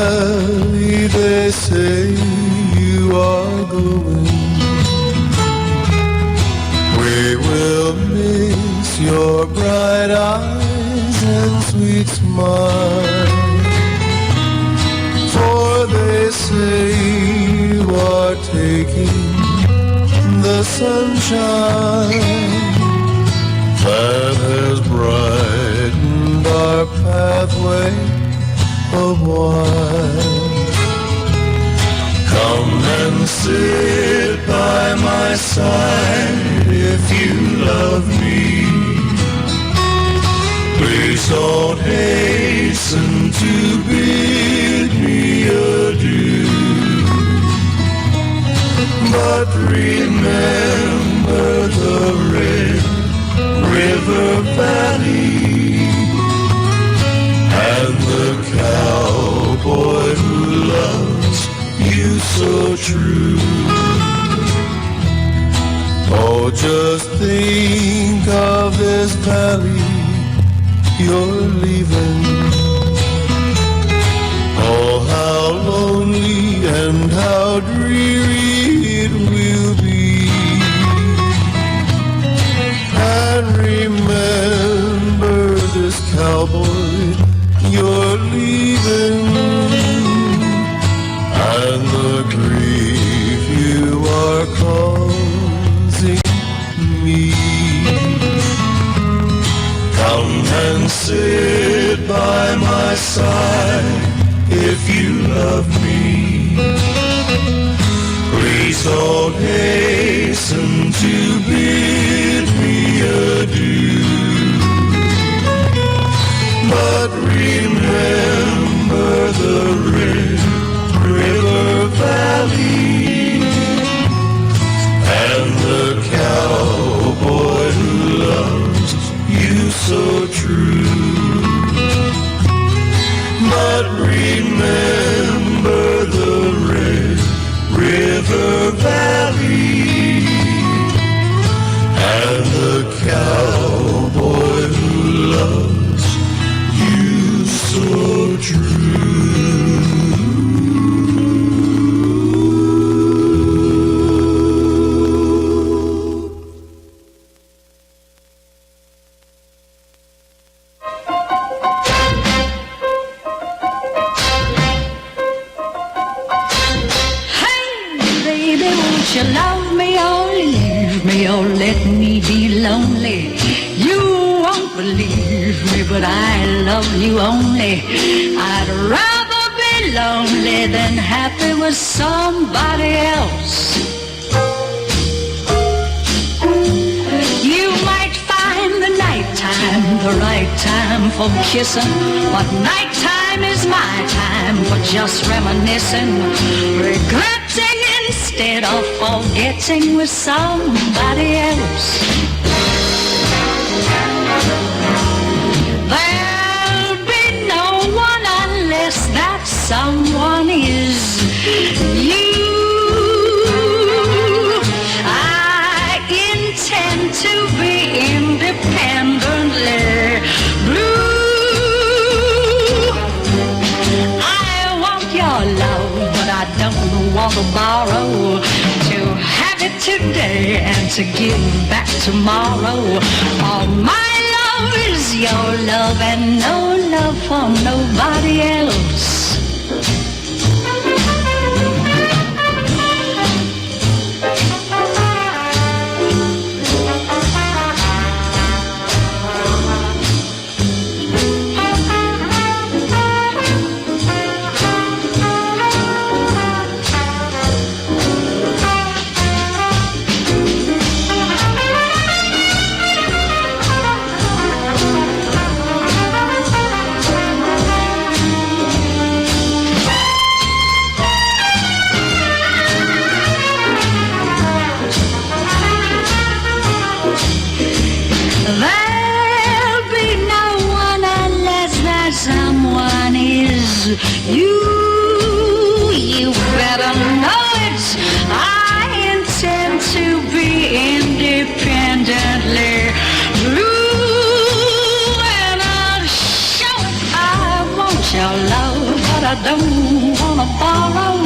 valley they say you are going. We will miss your bright eyes and sweet smile, for they say you are taking the sunshine that has brightened our pathway a while. Come and sit by my side if you love me. Please don't hasten to bid me adieu, but remember the red river valley and the cowboy who loves you so true. Oh, just think of this valley you're leaving. Oh, how lonely and how dreary it will be. And remember this cowboy you're leaving, and the grief you are causing me. Come and sit by my side if you love me. Please don't hasten to bid me adieu, but remember the red river valley and the cowboy who loves you so true. But remember the red river valley and the cowboy who loves you so true. You love me or leave me or let me be lonely. You won't believe me, but I love you only. I'd rather be lonely than happy with somebody else. You might find the nighttime the right time for kissing, but nighttime is my time for just reminiscing, regretting instead of forgetting with somebody else. There'll be no one unless that someone is you. I intend to be independently blue. I want your love, but I don't want to borrow, to have it today and to give back tomorrow. All my love is your love and no love for nobody else. You better know it. I intend to be independently blue, and I'll show it. I want your love, but I I don't wanna borrow.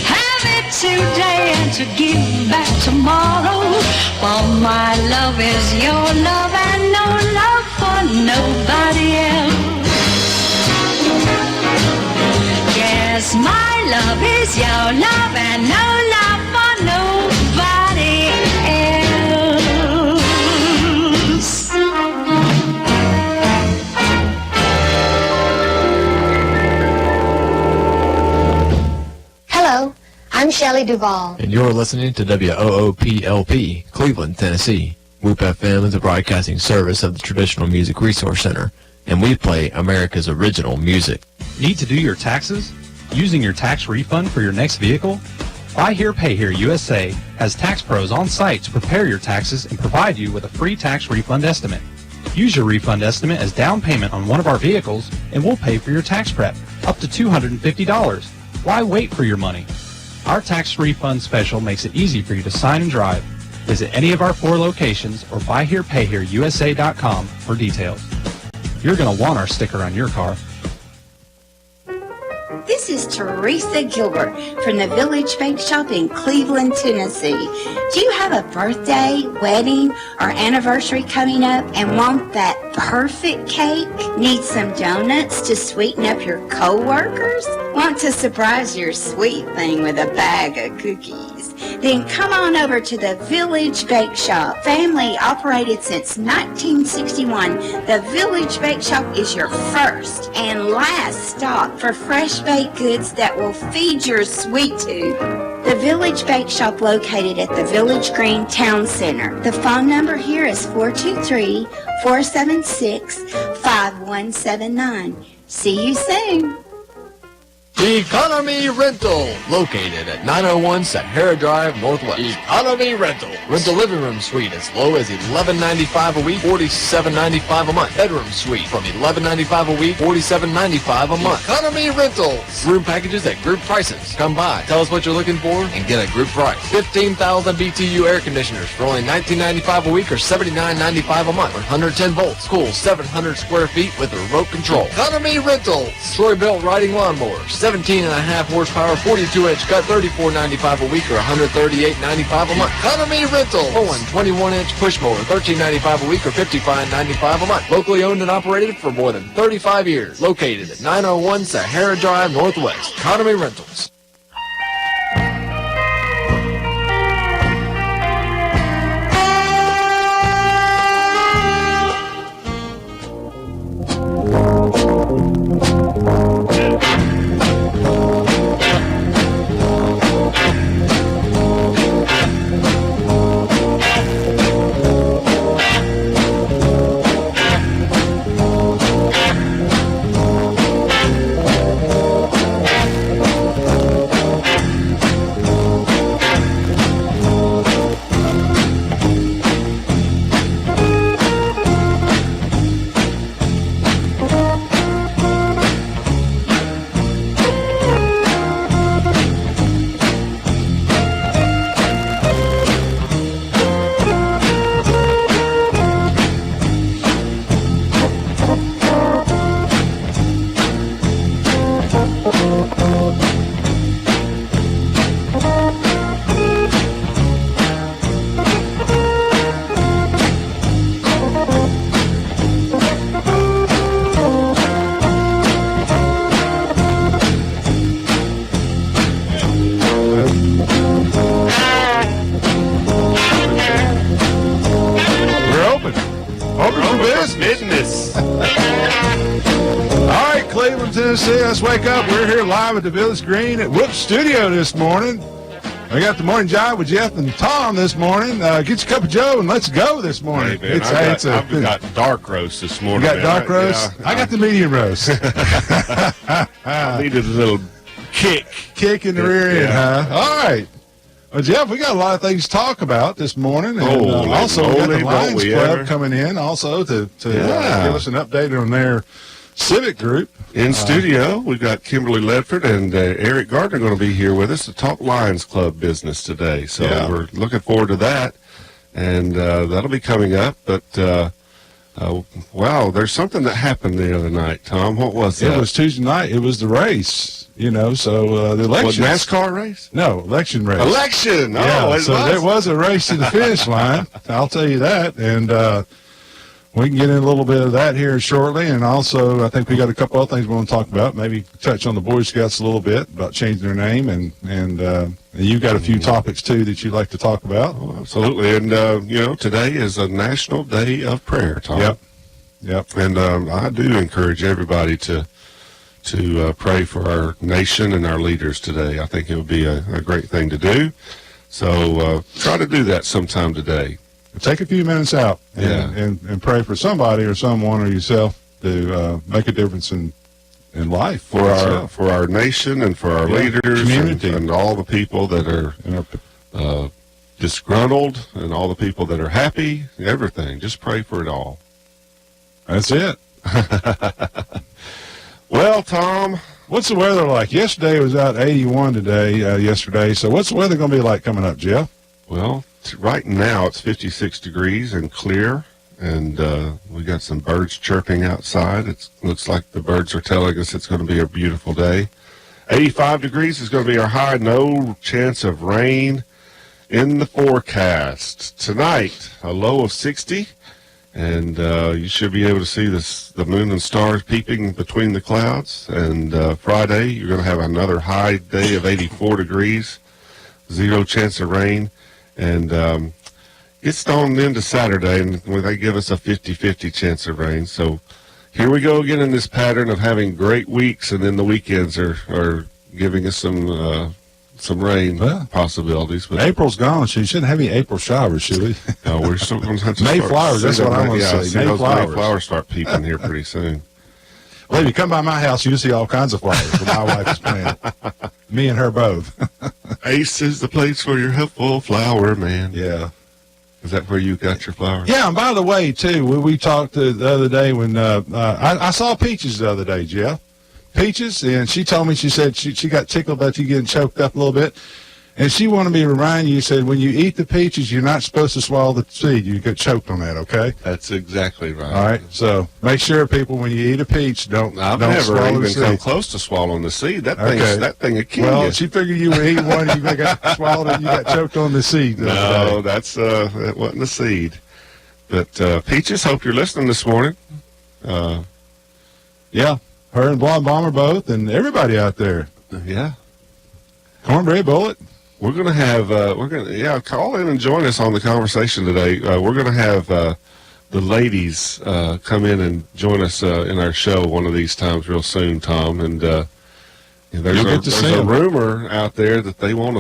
Have it today and to give back tomorrow. For my love is your love and no love for nobody else. Yes, my love is your love and no love for nobody else. Hello, I'm Shelley Duvall. And you're listening to WOOPLP, Cleveland, Tennessee. WOOP FM is a broadcasting service of the Traditional Music Resource Center, and we play America's original music. Need to do your taxes? Using your tax refund for your next vehicle? Buy Here, Pay Here USA has tax pros on site to prepare your taxes and provide you with a free tax refund estimate. Use your refund estimate as down payment on one of our vehicles, and we'll pay for your tax prep, up to $250. Why wait for your money? Our tax refund special makes it easy for you to sign and drive. Visit any of our 4 locations or buyherepayhereusa.com for details. You're going to want our sticker on your car. This is Teresa Gilbert from the Village Bake Shop in Cleveland, Tennessee. Do you have a birthday, wedding, or anniversary coming up and want that perfect cake? Need some donuts to sweeten up your coworkers? Want to surprise your sweet thing with a bag of cookies? Then come on over to the Village Bake Shop. Family operated since 1961. The Village Bake Shop is your first and last stop for fresh baked goods that will feed your sweet tooth. The Village Bake Shop located at the Village Green Town Center. The phone number here is 423-476-5179. See you soon. Economy Rental, located at 901 Sahara Drive Northwest. Economy Rental. Rent a living room suite as low as $11.95 a week, $47.95 a month. Bedroom suite from $11.95 a week, $47.95 a month. Economy Rentals. Room packages at group prices. Come by, tell us what you're looking for, and get a group price. 15,000 BTU air conditioners for only $19.95 a week or $79.95 a month. 110 volts, cool 700 square feet with remote control. Economy Rentals. Troy-built riding lawnmowers. 17.5 horsepower, 42-inch cut, $34.95 a week or $138.95 a month. Economy Rental. Owen, 21-inch push mower, $13.95 a week or $55.95 a month. Locally owned and operated for more than 35 years. Located at 901 Sahara Drive Northwest. Economy Rentals. Let's wake up. We're here live at the Village Green at Whoop Studio this morning. We got the Morning Jive with Jeff and Tom this morning. Get your cup of Joe and let's go this morning. Hey, man, I've got dark roast this morning. You got dark roast? Yeah, I got the medium roast. I needed a little kick. Kick in the rear end, huh? All right. Well, Jeff, we got a lot of things to talk about this morning. And also, we got the Lions Club coming in also to give us an update on their civic group. In studio, we've got Kimberly Ledford and Eric Gardner going to be here with us to talk Lions Club business today. So we're looking forward to that, and that'll be coming up. But Wow, there's something that happened the other night, Tom. What was that? It was Tuesday night. It was the race, so the election. What, NASCAR race? No, election race. Election! Yeah, there was a race to the finish line. I'll tell you that. And we can get in a little bit of that here shortly. And also, I think we got a couple other things we want to talk about. Maybe touch on the Boy Scouts a little bit about changing their name. And you've got a few topics, too, that you'd like to talk about. Oh, absolutely. And, today is a National Day of Prayer, Tom. Yep. And I do encourage everybody to pray for our nation and our leaders today. I think it would be a great thing to do. So try to do that sometime today. Take a few minutes out and pray for somebody or someone or yourself to make a difference in life for our nation and for our leaders and all the people that are disgruntled and all the people that are happy. Everything. Just pray for it all. That's it. Well, Tom, what's the weather like? Yesterday it was out 81 today. Yesterday. So what's the weather going to be like coming up, Jeff? Well, right now it's 56 degrees and clear, and we got some birds chirping outside. It looks like the birds are telling us it's going to be a beautiful day. 85 degrees is going to be our high. No chance of rain in the forecast. Tonight, a low of 60, and you should be able to see the moon and stars peeping between the clouds. And Friday, you're going to have another high day of 84 degrees, 0 chance of rain. And it's on into Saturday, and they give us a 50-50 chance of rain. So here we go again in this pattern of having great weeks, and then the weekends are giving us some rain possibilities. But April's gone. So you shouldn't have any April showers, should we? No, we're still going to have to Mayflowers, that's what I'm going to say. Mayflowers start peeping here pretty soon. Well, if you come by my house, you'll see all kinds of flowers that my wife is planting. Me and her both. Ace is the place for your helpful flower, man. Yeah. Is that where you got your flowers? Yeah, and by the way, too, we talked the other day when I saw Peaches the other day, Jeff. Peaches, and she told me, she said she got tickled about you getting choked up a little bit. And she wanted me to remind you, said, when you eat the peaches, you're not supposed to swallow the seed. You get choked on that, okay? That's exactly right. All right, so make sure, people, when you eat a peach, don't never swallow even the seed. come close to swallowing the seed. That thing will kill you. Well, she figured you were eating one, and you got swallowed it, and you got choked on the seed. No, that wasn't the seed. But Peaches, hope you're listening this morning. Yeah, her and Blonde Bomber both, and everybody out there. Yeah. Cornbread Bullet. We're going to have, call in and join us on the conversation today. We're going to have the ladies come in and join us in our show one of these times real soon, Tom. And there's a rumor out there that they want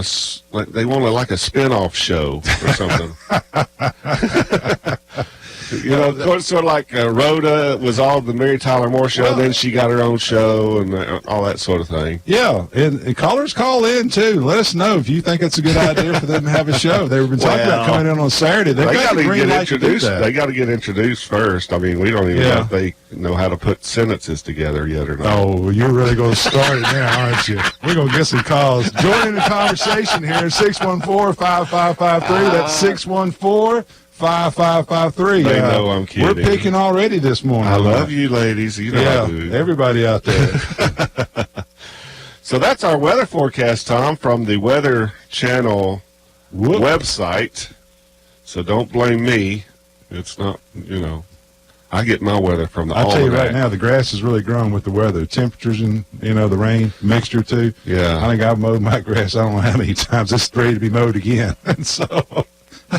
like a spin-off show or something. Sort of like Rhoda was on the Mary Tyler Moore show, then she got her own show and all that sort of thing. Yeah, and callers call in, too. Let us know if you think it's a good idea for them to have a show. They've been talking about coming in on Saturday. They got to get introduced. They got to get introduced first. I mean, we don't even know if they know how to put sentences together yet or not. Oh, you're really going to start it now, aren't you? We're going to get some calls. Join in the conversation here, 614-5553. That's 614 5553. They know I'm kidding. We're picking already this morning. I love you, ladies. You know I do. Everybody out there. So that's our weather forecast, Tom, from the Weather Channel website. So don't blame me. It's not, I get my weather from the I'll tell you right now, the grass has really grown with the weather. Temperatures and, the rain mixture, too. Yeah. I think I've mowed my grass I don't know how many times. It's ready to be mowed again. And so...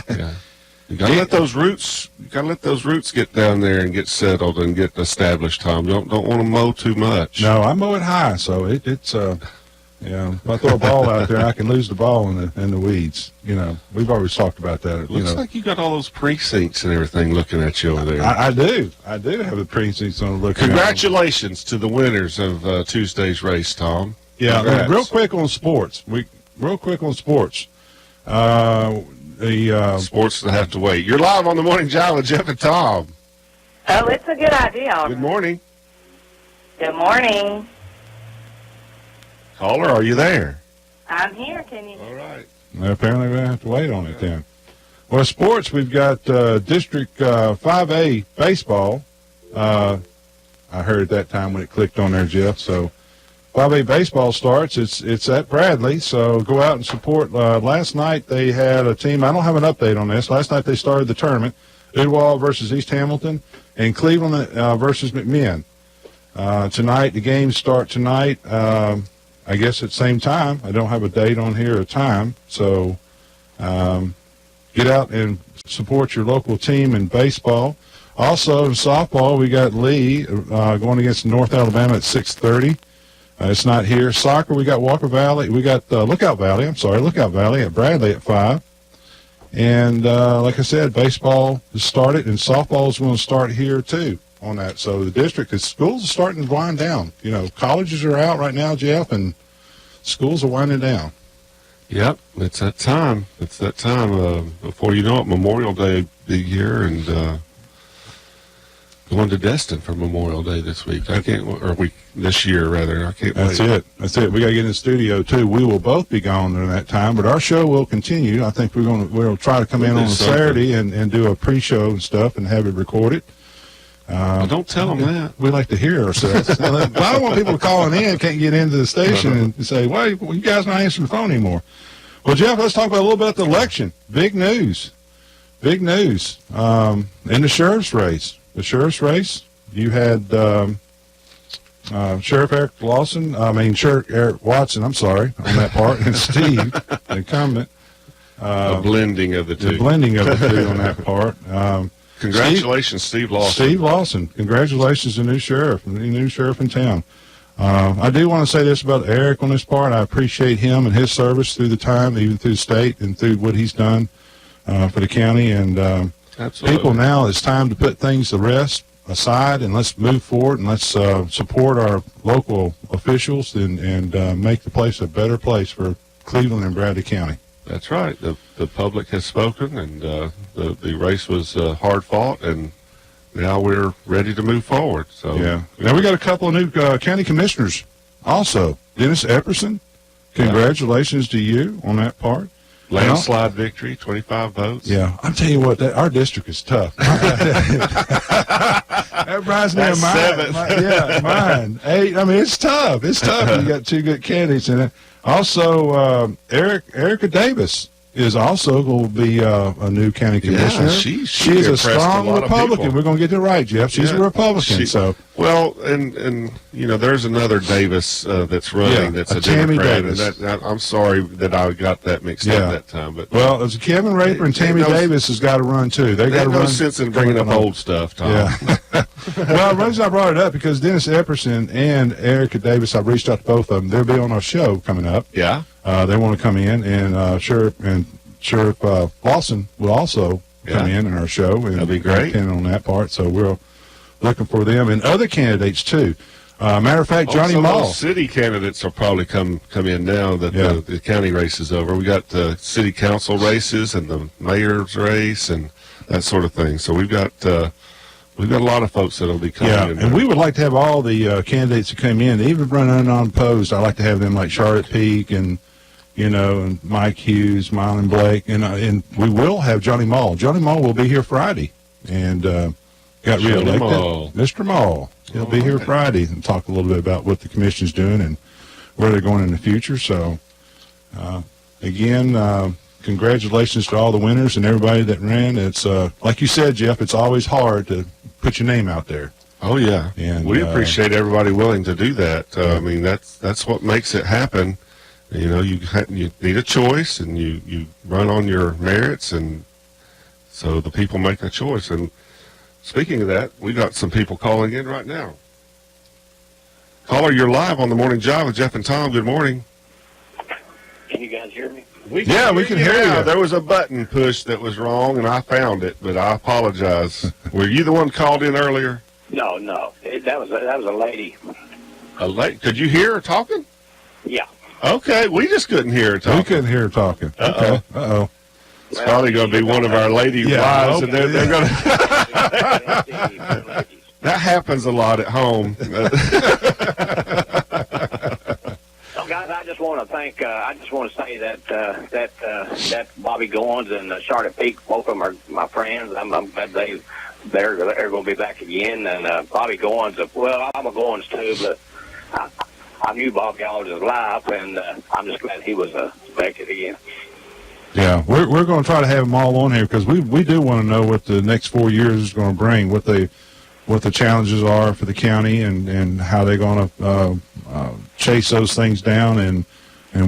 yeah. You gotta let those roots get down there and get settled and get established, Tom. Don't want to mow too much. No, I mow it high, so it's if I throw a ball out there, I can lose the ball in the weeds. We've always talked about that. Looks like you got all those precincts and everything looking at you over there. I do have the precincts on looking. Congratulations to the winners of Tuesday's race, Tom. Yeah, real quick on sports. The sports that have to wait. You're live on the Morning Jive with Jeff and Tom. Oh, it's a good idea. Good morning. Good morning. Caller, are you there? I'm here. Can you? All right. Apparently, we're going to have to wait on it then. Well, sports, we've got District 5A baseball. I heard at that time when it clicked on there, Jeff. So 5A baseball starts. It's at Bradley, so go out and support. Last night they had a team. I don't have an update on this. Last night they started the tournament. Udwall versus East Hamilton and Cleveland versus McMinn. Tonight, the games start tonight, I guess at the same time. I don't have a date on here or time. So get out and support your local team in baseball. Also, in softball, we got Lee going against North Alabama at 6:30. It's not here. Soccer, we got Lookout Valley at Bradley at 5. And like I said, baseball has started, and softball is going to start here too on that. So the schools are starting to wind down. You know, colleges are out right now, Jeff, and schools are winding down. Yep, it's that time. Before you know it, Memorial Day will be here, and going to Destin for Memorial Day this week. This year rather. I can't wait. That's it. We got to get in the studio too. We will both be gone during that time, but our show will continue. I think we'll try to come in on a Saturday and do a pre-show and stuff and have it recorded. Don't tell them that. We like to hear ourselves. I don't want people calling in, can't get into the station and say, well, you guys not answering the phone anymore. Well, Jeff, let's talk about a little bit about the election. Big news. In the sheriff's race. You had Sheriff Eric Watson, on that part, and Steve, the incumbent. A blending of the two. On that part. Congratulations, Steve Lawson. Steve Lawson. Congratulations, the new sheriff in town. I do want to say this about Eric on this part. I appreciate him and his service through the time, even through the state and through what he's done for the county. And Absolutely. People, now it's time to put things to rest aside and let's move forward and let's support our local officials and make the place a better place for Cleveland and Bradley County. That's right. The public has spoken, and the race was hard fought, and now we're ready to move forward. So yeah. Now we got a couple of new county commissioners also. Dennis Epperson, congratulations to you on that part. Landslide victory, 25 votes. Yeah, I'm telling you what, our district is tough. That reminds me of mine. Mine. 8. I mean, it's tough. It's tough when you got two good candidates in it. Also, Erica Davis is also going to be a new county commissioner. Yeah, she is a strong Republican. We're going to get it right, Jeff. She's a Republican. Well, and you know, there's another Davis that's running. That's a Tammy Democrat. Davis. And I'm sorry that I got that mixed up that time. But it's Kevin Raper and Tammy Davis has got to run too. They got to run. No sense in bringing up old stuff, Tom. Yeah. Well, the reason I brought it up because Dennis Epperson and Erica Davis, I've reached out to both of them. They'll be on our show coming up. Yeah. They want to come in, and Sheriff Lawson will also come in our show. And that'd be great. On that part, so we're looking for them and other candidates too. Matter of fact, Johnny Mall. City candidates will probably come in now that the county race is over. We got the city council races and the mayor's race and that sort of thing. So we've got a lot of folks that'll be coming in. And we would like to have all the candidates that come in, even run unopposed. I like to have them like Charlotte Peak and and Mike Hughes, Mylon Blake, and we will have Johnny Mall. Johnny Mall will be here Friday, and got reelected. Mr. Mall. He'll be here Friday and talk a little bit about what the commission's doing and where they're going in the future. So, again, congratulations to all the winners and everybody that ran. It's like you said, Jeff. It's always hard to put your name out there. Oh yeah, and we appreciate everybody willing to do that. I mean, that's what makes it happen. You know, you need a choice, and you run on your merits, and so the people make a choice. And speaking of that, we got some people calling in right now. Caller, you're live on the Morning Jive with Jeff and Tom. Good morning. Can you guys hear me? We can hear you. There was a button pushed that was wrong, and I found it, but I apologize. Were you the one called in earlier? No. That was a lady. A lady? Could you hear her talking? Yeah. Okay, we just couldn't hear her talking. We couldn't hear her talking. Okay. Uh-oh. It's probably going to be one of our lady wives, and they're going to... That happens a lot at home. Well, guys, I just want to thank. I just want to say that that Bobby Goins and Charlotte Peak, both of them are my friends. I'm glad they're going to be back again. And Bobby Goins, well, I'm a Goins too, but I knew Bobby all his life, and I'm just glad he was elected again. Yeah, we're going to try to have them all on here because we do want to know what the next 4 years is going to bring, what the challenges are for the county, and how they're going to chase those things down, and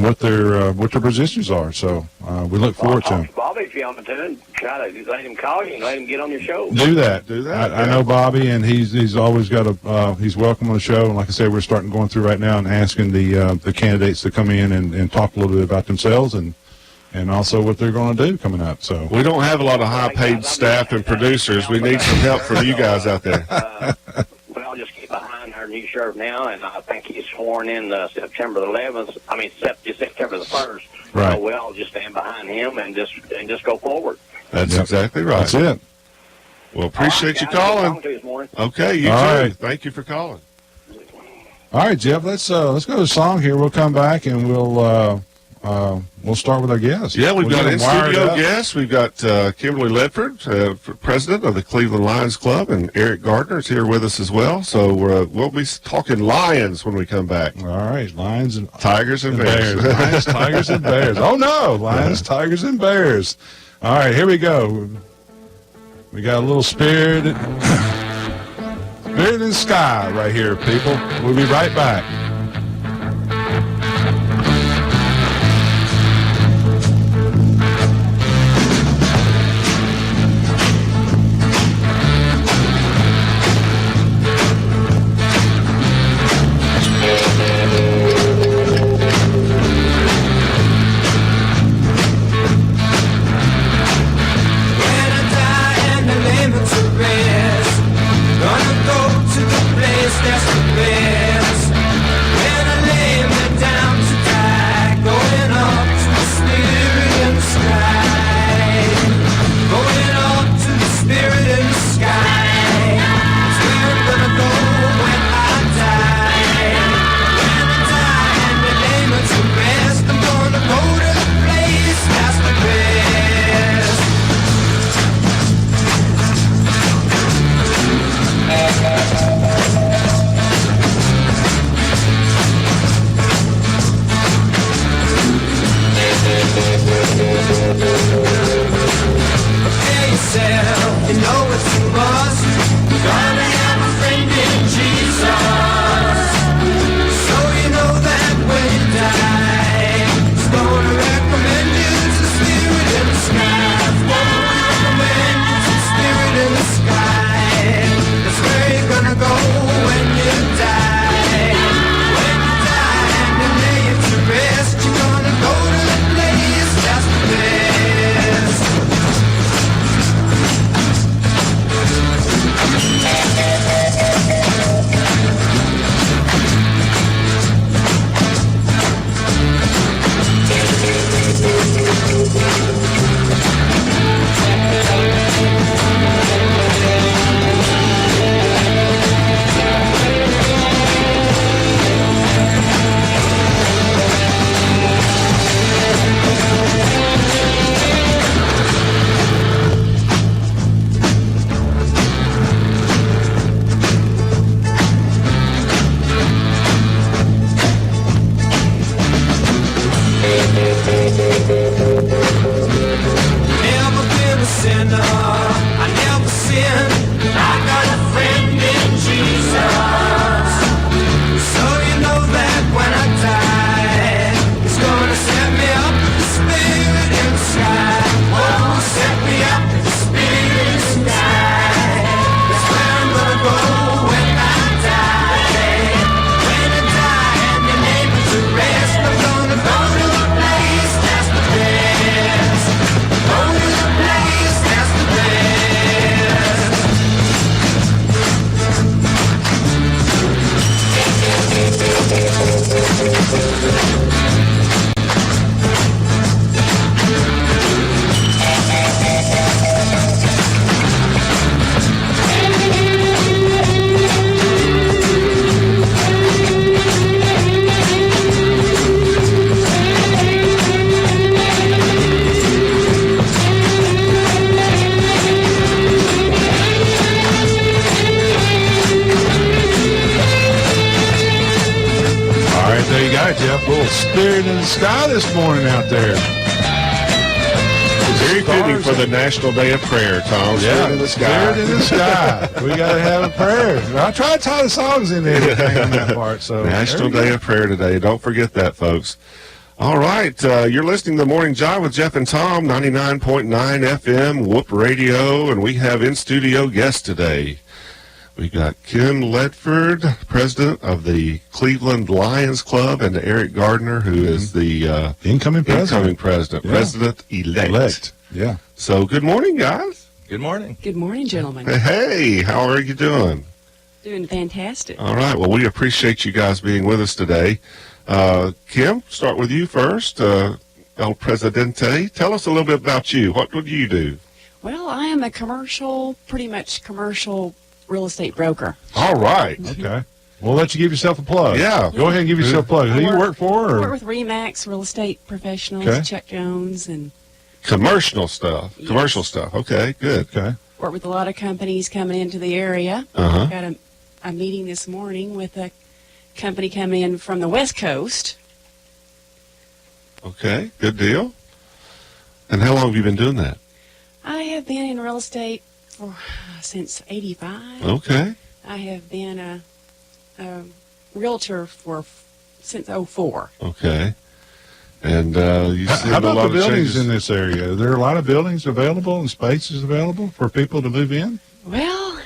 what their positions are. So we look forward to them. Bobby, if you're on the tune, try to let him call you and let him get on your show. Do that. I know Bobby, and he's always got he's welcome on the show. And like I said, we're starting going through right now and asking the candidates to come in and talk a little bit about themselves and also what they're going to do coming up. So we don't have a lot of high-paid staff and producers. We need some help from you guys out there. Well, I'll just get behind our new sheriff now, and I think he's sworn in September the 11th. I mean, September the 1st. Right. So we'll just stand behind him and just go forward. That's exactly right. That's it. Well, appreciate you calling. Okay, you All too. right. Thank you for calling. All right, Jeff. Let's go to the song here. We'll come back and we'll start with our guests. Yeah, we've got get them wired in-studio up. guests. We've got Kimberly Ledford, president of the Cleveland Lions Club, and Eric Gardner is here with us as well. So we'll be talking Lions when we come back. All right, Lions and Tigers and Bears. Lions, Tigers, and Bears. Oh, no, Lions, Tigers, and Bears. All right, here we go. We got a little Spirit in the Sky right here, people. We'll be right back. Gonna go to the place that's the best. Spirit in the sky this morning out there. Very fitting for the National Day of Prayer, Tom. Spirit in the sky. Spirit in the sky. We got to have a prayer. I try to tie the songs in there on that part. So National Day of Prayer today. Don't forget that, folks. All right. You're listening to The Morning Jive with Jeff and Tom, 99.9 FM, Whoop Radio, and we have in-studio guests today. We got Kim Ledford, president of the Cleveland Lions Club, and Eric Gardner, who is the incoming president. Yeah. President-elect. Yeah. So good morning, guys. Good morning. Good morning, gentlemen. Hey, how are you doing? Doing fantastic. All right. Well, we appreciate you guys being with us today. Kim, start with you first. El Presidente, tell us a little bit about you. What do you do? Well, I am a pretty much commercial real estate broker. All right. Okay. We'll let you give yourself a plug. Yeah. Go ahead and give yourself a plug. Who you work for? I work with RE/MAX Real Estate Professionals, Okay. Chuck Jones, and Commercial stuff. Yes. Commercial stuff. Okay, good. Okay. work with a lot of companies coming into the area. Uh-huh. Got a meeting this morning with a company coming in from the West Coast. Okay, good deal. And how long have you been doing that? I have been in real estate since '85. Okay. I have been a realtor since '04. Okay. And you see how a about lot the of buildings changes in this area? Are there a lot of buildings available and spaces available for people to move in? Well,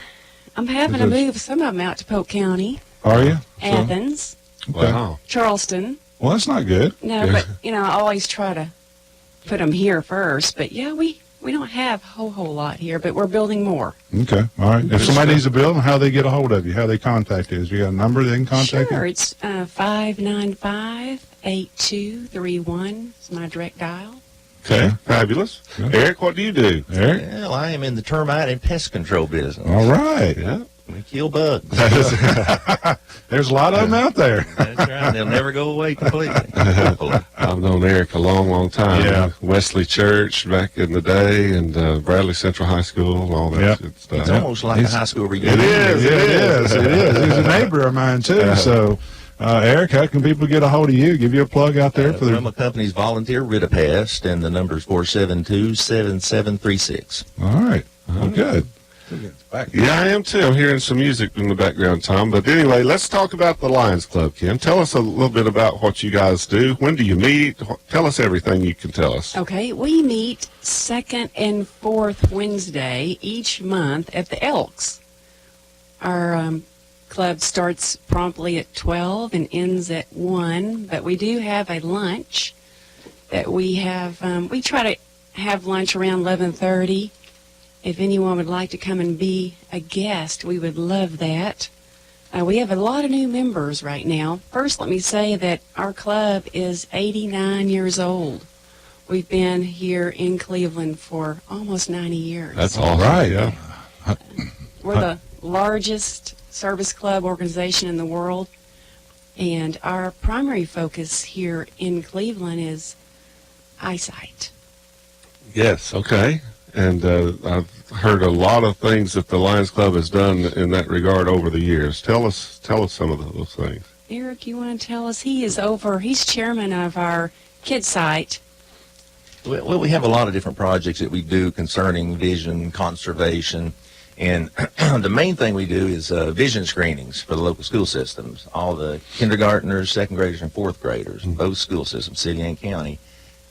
I'm having to move some of them out to Polk County. Are you? Athens. Okay. Wow. Charleston. Well, that's not good. No, Yeah. but, I always try to put them here first. But, yeah, we don't have a whole lot here, but we're building more. Okay. All right. If somebody needs a building, how they get a hold of you? How they contact you? Is you got a number they can contact Sure. you? It's 595-8231. It's my direct dial. Okay, fabulous. Okay. Eric, what do you do? Eric? Well, I am in the termite and pest control business. All right. Yeah. We kill bugs. There's a lot of them out there. That's right. They'll never go away completely. Hopefully. I've known Eric a long, long time. Yeah. Wesley Church back in the day, and Bradley Central High School, and all that Yeah. good stuff. It's almost like a high school reunion. It is. It is. He's a neighbor of mine, too. So, Eric, how can people get a hold of you? Give you a plug out there for From a company's volunteer Ridapest, and the number is 472-7736. All right. Well, good. Yeah, I am too. I'm hearing some music in the background, Tom. But anyway, let's talk about the Lions Club, Kim. Tell us a little bit about what you guys do. When do you meet? Tell us everything you can tell us. Okay, we meet second and fourth Wednesday each month at the Elks. Our club starts promptly at 12 and ends at 1, but we do have a lunch that we have. We try to have lunch around 11:30. If anyone would like to come and be a guest, we would love that. We have a lot of new members right now. First, let me say that our club is 89 years old. We've been here in Cleveland for almost 90 years. That's all right. Yeah. We're the largest service club organization in the world, and our primary focus here in Cleveland is eyesight. Yes. Okay. And I've heard a lot of things that the Lions Club has done in that regard over the years. Tell us some of those things. Eric, you want to tell us? He's chairman of our kids site. Well, we have a lot of different projects that we do concerning vision conservation. And the main thing we do is vision screenings for the local school systems. All the kindergartners, second graders, and fourth graders, both school systems, city and county.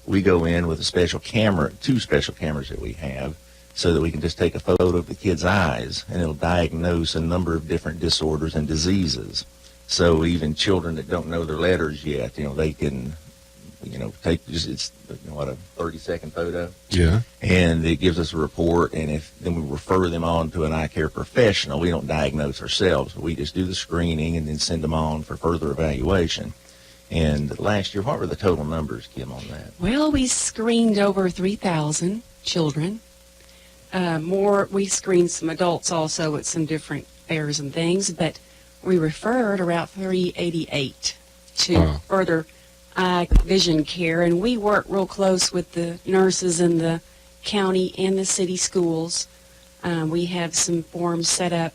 We go in with a special camera, 2 special cameras that we have, so that we can just take a photo of the kid's eyes, and it'll diagnose a number of different disorders and diseases. So even children that don't know their letters yet, they can, take it's a 30-second photo. Yeah. And it gives us a report, and then we refer them on to an eye care professional. We don't diagnose ourselves. We just do the screening and then send them on for further evaluation. And last year, what were the total numbers, Kim, on that? Well, we screened over 3,000 children. We screened some adults also at some different fairs and things, but we referred around 388 to further eye vision care, and we work real close with the nurses in the county and the city schools. We have some forms set up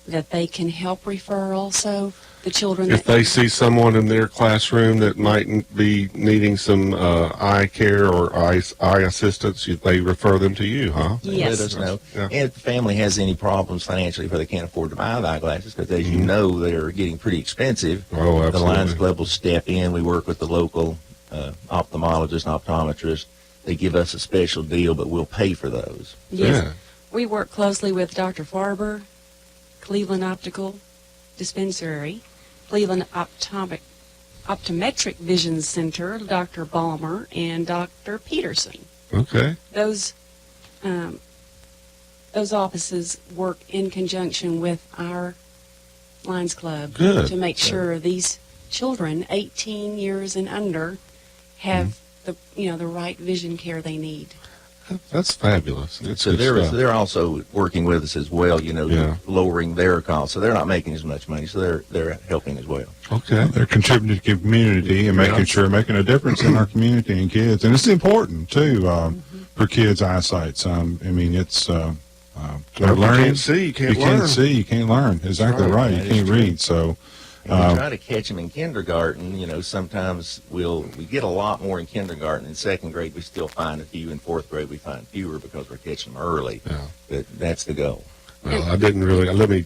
that they can help refer also the children. If they see someone in their classroom that might be needing some eye care or eye assistance, they refer them to you, huh? Yes. Let us know. Yeah. And if the family has any problems financially where they can't afford to buy the eyeglasses, because as you know, they're getting pretty expensive. Oh, absolutely. The Lions Club will step in. We work with the local ophthalmologist and optometrist. They give us a special deal, but we'll pay for those. Yes. Yeah. We work closely with Dr. Farber, Cleveland Optical Dispensary, Cleveland Optometric Vision Center, Dr. Balmer, and Dr. Peterson. Okay. Those offices work in conjunction with our Lions Club Good. to make sure these children, 18 years and under, have the right vision care they need. That's fabulous. It's So good stuff. they're also working with us as well, Yeah. lowering their costs. So they're not making as much money, so they're helping as well. Okay. They're contributing to the community and making a difference in our community and kids. And it's important, too, for kids' eyesight. I mean, it's they're If you learning. can't see, you can't You can't learn. see, you can't learn. Exactly right. right. That You is can't true. read. So, And we try to catch them in kindergarten. Sometimes we get a lot more in kindergarten. In second grade, we still find a few. In fourth grade, we find fewer because we're catching them early. Yeah. But that's the goal. Well, I didn't really. Let me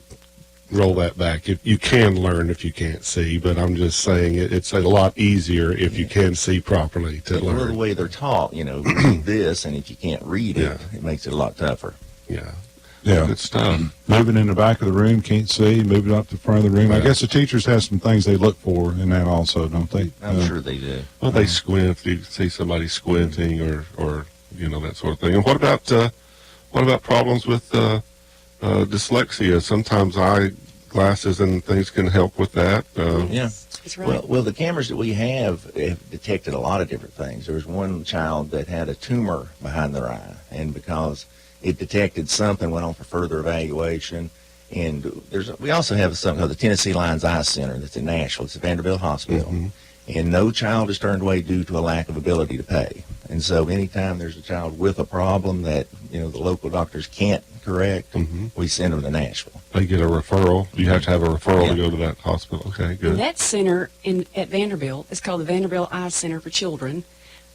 roll that back. You can learn if you can't see, but I'm just saying it's a lot easier if you can see properly to Well, the learn. way they're taught, read this, and if you can't read it, Yeah. it makes it a lot tougher. Yeah. yeah. Good stuff. Moving in the back of the room, can't see. Moving up to the front of the room. I guess the teachers have some things they look for in that also, don't they? I'm sure they do. Well, they squint if you see somebody squinting or that sort of thing. And what about problems with dyslexia? Sometimes eyeglasses and things can help with that. Yeah. That's right. Well, the cameras that we have detected a lot of different things. There was one child that had a tumor behind their eye, and because it detected something, went on for further evaluation. And we also have something called the Tennessee Lions Eye Center that's in Nashville. It's at Vanderbilt Hospital. Mm-hmm. And no child is turned away due to a lack of ability to pay. And so anytime there's a child with a problem that, the local doctors can't correct, we send them to Nashville. They get a referral. You have to have a referral to Yeah. go to that hospital. Okay, good. And that center at Vanderbilt is called the Vanderbilt Eye Center for Children.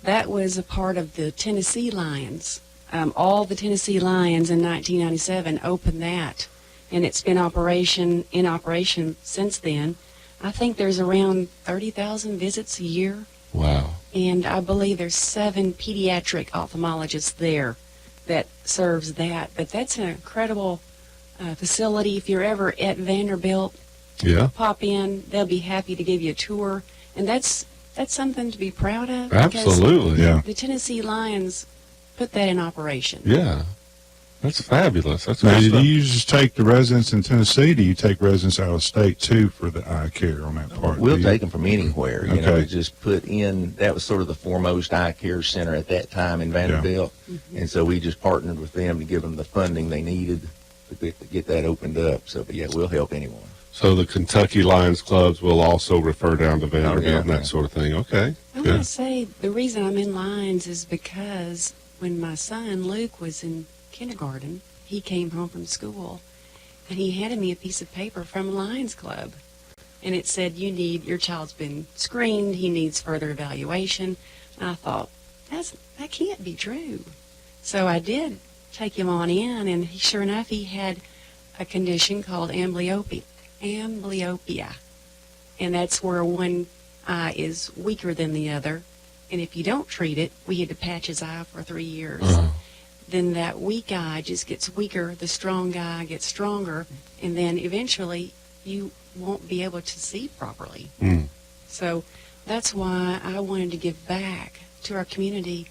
That was a part of the Tennessee Lions. All the Tennessee Lions in 1997 opened that, and it's been in operation since then. I think there's around 30,000 visits a year, Wow. and I believe there's 7 pediatric ophthalmologists there that serves that. But that's an incredible facility. If you're ever at Vanderbilt, Yeah. pop in. They'll be happy to give you a tour, and that's something to be proud of. Absolutely. Yeah. The Tennessee Lions put that in operation. Yeah. That's fabulous. That's Now, good do stuff. you just take the residents in Tennessee? Do you take residents out of state too for the eye care on that part? We'll Do you- take them from anywhere. Okay. We just put in, that was sort of the foremost eye care center at that time in Vanderbilt. And so we just partnered with them to give them the funding they needed to get that opened up. So, but yeah, we'll help anyone. So the Kentucky Lions clubs will also refer down to Vanderbilt yeah, and that yeah. sort of thing. Okay. I want Good. to say the reason I'm in Lions is because when my son Luke was in kindergarten, he came home from school and he handed me a piece of paper from Lions Club. And it said, your child's been screened, he needs further evaluation. And I thought, that can't be true. So I did take him on in, and sure enough, he had a condition called amblyopia. And that's where one eye is weaker than the other. And if you don't treat it, we had to patch his eye for 3 years. Then that weak eye just gets weaker, the strong eye gets stronger, and then eventually you won't be able to see properly. So that's why I wanted to give back to our community.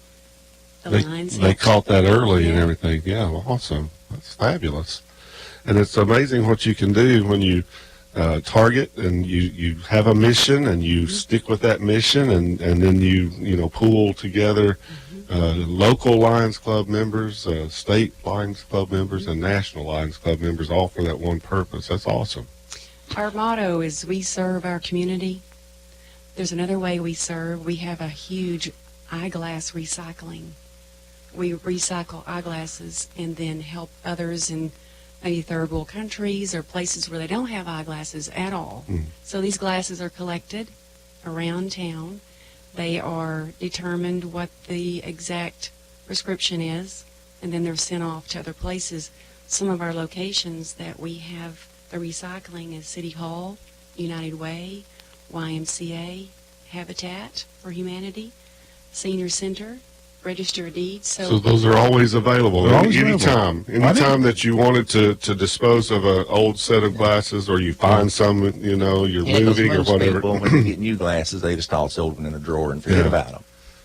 They caught that early and everything. Yeah, well, awesome. That's fabulous. And it's amazing what you can do when you target and you have a mission and you stick with that mission and then you pool together local Lions Club members, state Lions Club members, and national Lions Club members, all for that one purpose. That's awesome. Our motto is we serve our community. There's another way we serve. We have a huge eyeglass recycling. We recycle eyeglasses and then help others in maybe third world countries or places where they don't have eyeglasses at all. So these glasses are collected around town. They are determined what the exact prescription is, and then they're sent off to other places. Some of our locations that we have the recycling is City Hall, United Way, YMCA, Habitat for Humanity, Senior Center, Register of Deeds. So those are always available. They're always Anytime that you wanted to dispose of an old set of glasses, or you find some, you're moving or whatever. People, when they get new glasses, they just toss the old one in a drawer and forget about them.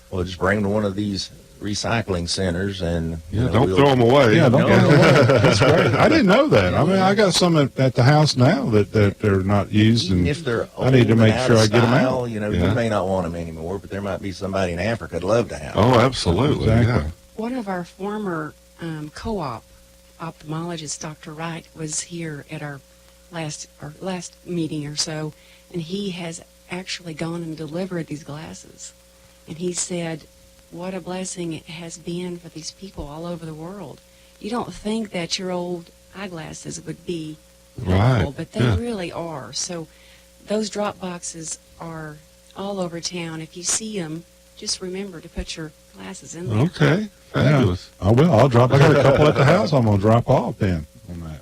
Well, just bring them to one of these recycling centers and don't throw them away. Yeah, don't throw them away. That's great. I didn't know that. I mean, I got some at the house now that they're not used, Even and if they're old, I need to make sure I get them style, out. you may not want them anymore, but there might be somebody in Africa that'd love to have them. Oh, absolutely. Exactly. Yeah. One of our former co-op ophthalmologist, Dr. Wright, was here at our last meeting or so, and he has actually gone and delivered these glasses. And he said, what a blessing it has been for these people all over the world. You don't think that your old eyeglasses would be helpful, but they really are. So those drop boxes are all over town. If you see them, just remember to put your glasses in there. Okay, fabulous. Yeah. I will. I'll drop. I got a couple at the house. I'm gonna drop off then on that.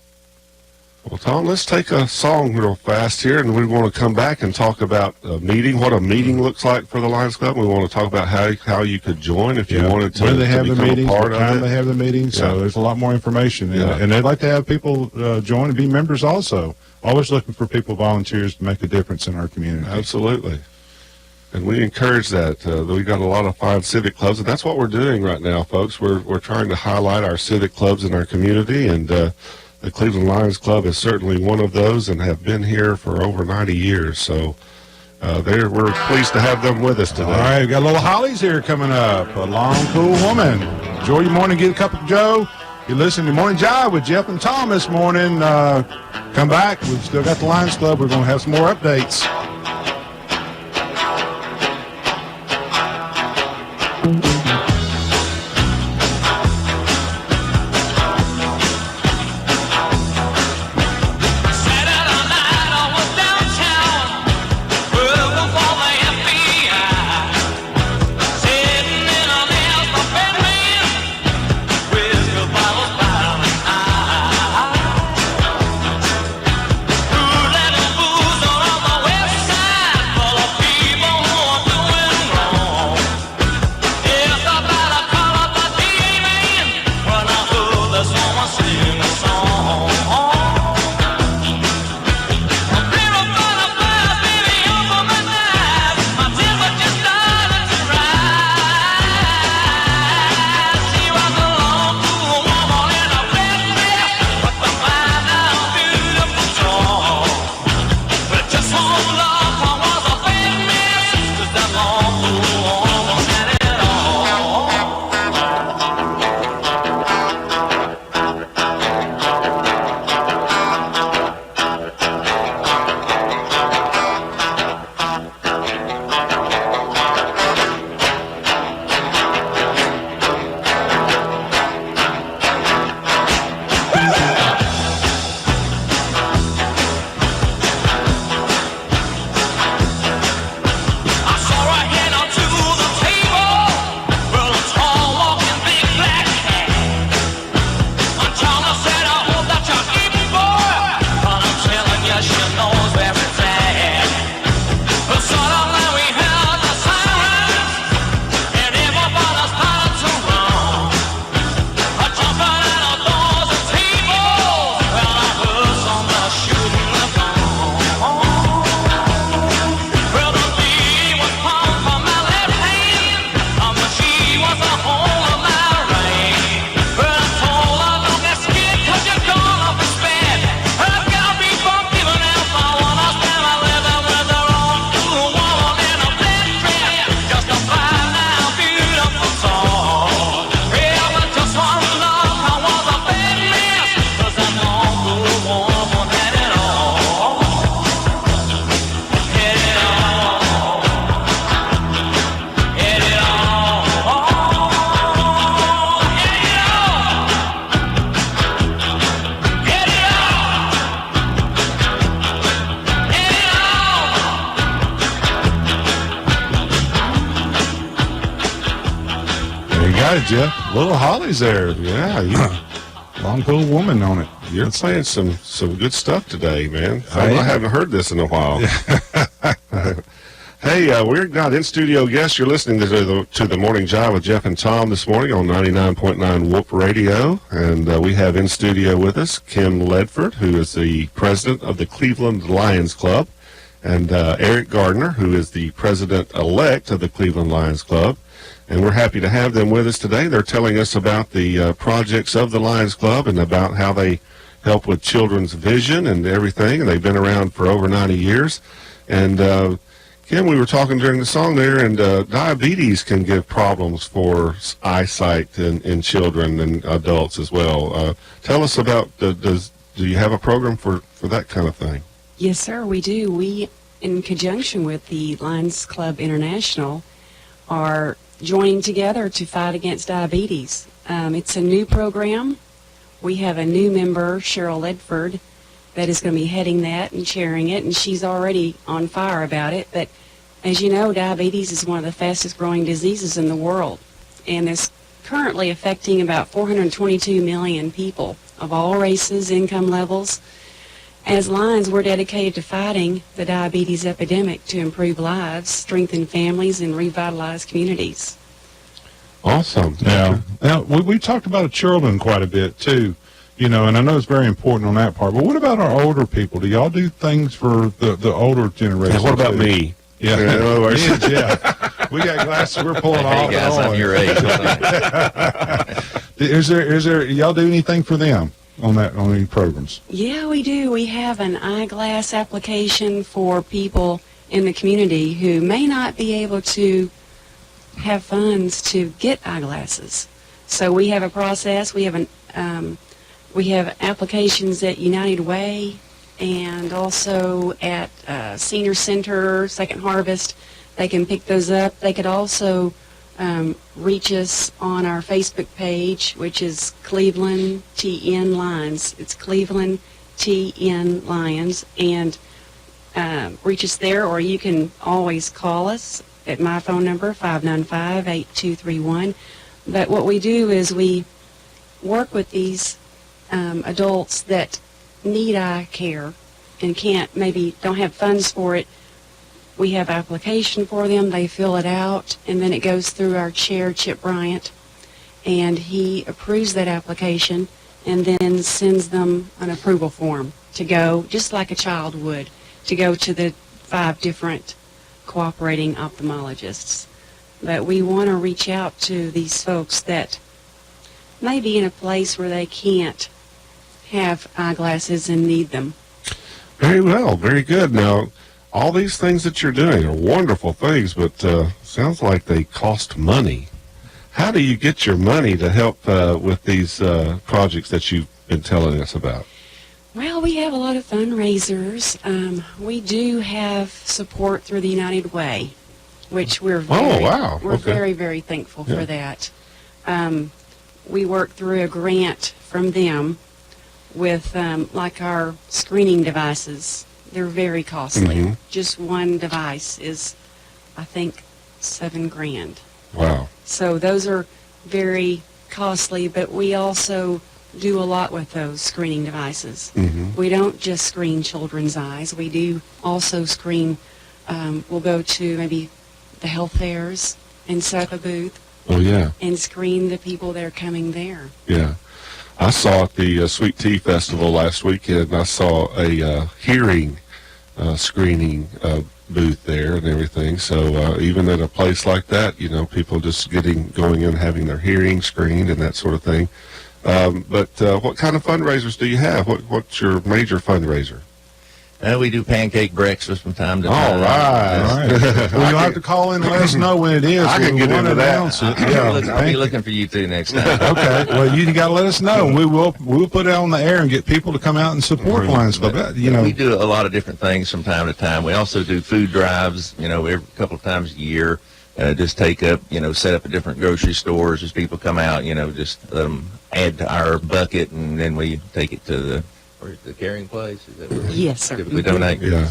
Well, Tom, let's take a song real fast here, and we want to come back and talk about a meeting, what a meeting looks like for the Lions Club. We want to talk about how you could join if you wanted to. When they have the meetings, part what time of it. they have the meetings. So there's a lot more information. And they'd like to have people join and be members also. Always looking for people, volunteers, to make a difference in our community. Absolutely. And we encourage that. We got a lot of fine civic clubs, and that's what we're doing right now, folks. We're trying to highlight our civic clubs in our community, and the Cleveland Lions Club is certainly one of those, and have been here for over 90 years. So we're pleased to have them with us today. All right, we got a little Hollies here coming up. A long, cool woman. Enjoy your morning. Get a cup of Joe. You listen to Morning Jive with Jeff and Tom this morning. Come back. We've still got the Lions Club. We're going to have some more updates. Yes, got it, Jeff. Little Holly's there. Yeah, long cool woman on it. You're saying some good stuff today, man. I haven't heard this in a while. Hey, we've got in-studio guests. You're listening to the Morning Jive with Jeff and Tom this morning on 99.9 Whoop Radio. And we have in studio with us Kim Ledford, who is the president of the Cleveland Lions Club, and Eric Gardner, who is the president-elect of the Cleveland Lions Club. And we're happy to have them with us today. They're telling us about the projects of the Lions Club and about how they help with children's vision and everything. And they've been around for over 90 years. And Kim, we were talking during the song there, and diabetes can give problems for eyesight in children and adults as well. Tell us about, do you have a program for that kind of thing? Yes, sir, we do. We, in conjunction with the Lions Club International, are joining together to fight against diabetes. It's a new program. We have a new member, Cheryl Ledford, that is going to be heading that and chairing it, and she's already on fire about it. But as you know, diabetes is one of the fastest growing diseases in the world, and is currently affecting about 422 million people of all races, income levels. As Lions, we're dedicated to fighting the diabetes epidemic to improve lives, strengthen families, and revitalize communities. Awesome. Now we talked about children quite a bit, too. And I know it's very important on that part. But what about our older people? Do y'all do things for the older generation? And what about me? Yeah. Me and Jeff. We got glasses we're pulling off. Hey, guys, I'm your age. Is there, y'all do anything for them on any programs? Yeah, we do. We have an eyeglass application for people in the community who may not be able to have funds to get eyeglasses. So we have a process. We have applications at United Way and also at Senior Center, Second Harvest. They can pick those up. They could also reach us on our Facebook page, which is Cleveland TN Lions. It's Cleveland TN Lions, and reach us there, or you can always call us at my phone number, 595-8231. But what we do is we work with these adults that need eye care and don't have funds for it. We have application for them. They fill it out, and then it goes through our chair, Chip Bryant, and he approves that application and then sends them an approval form to go, just like a child would, to go to the 5 different cooperating ophthalmologists. But we want to reach out to these folks that may be in a place where they can't have eyeglasses and need them. Very well, very good. Now, all these things that you're doing are wonderful things, but sounds like they cost money. How do you get your money to help with these projects that you've been telling us about? Well, we have a lot of fundraisers. We do have support through the United Way, which we're very, very thankful for that. We work through a grant from them with like our screening devices. They're very costly. Mm-hmm. Just one device is, I think, $7,000. Wow. So those are very costly, but we also do a lot with those screening devices. Mm-hmm. We don't just screen children's eyes. We do also screen, we'll go to maybe the health fairs and set up a booth. Oh, yeah. And screen the people that are coming there. Yeah. I saw at the Sweet Tea Festival last weekend, I saw a hearing screening booth there and everything. So even at a place like that, people just going in, having their hearing screened and that sort of thing. But what kind of fundraisers do you have? What's your major fundraiser? We do pancake breakfast from time to time. All right. Well, you'll have to call in and let us know when it is. I can get into that. I'll be looking for you two next time. Okay. Well, you got to let us know. We'll put it on the air and get people to come out and support Lions Club. We do a lot of different things from time to time. We also do food drives, every couple of times a year. Just set up at different grocery stores as people come out, just let them add to our bucket, and then we take it to the carrying place. Is that what yes, sir. We donate. Yeah.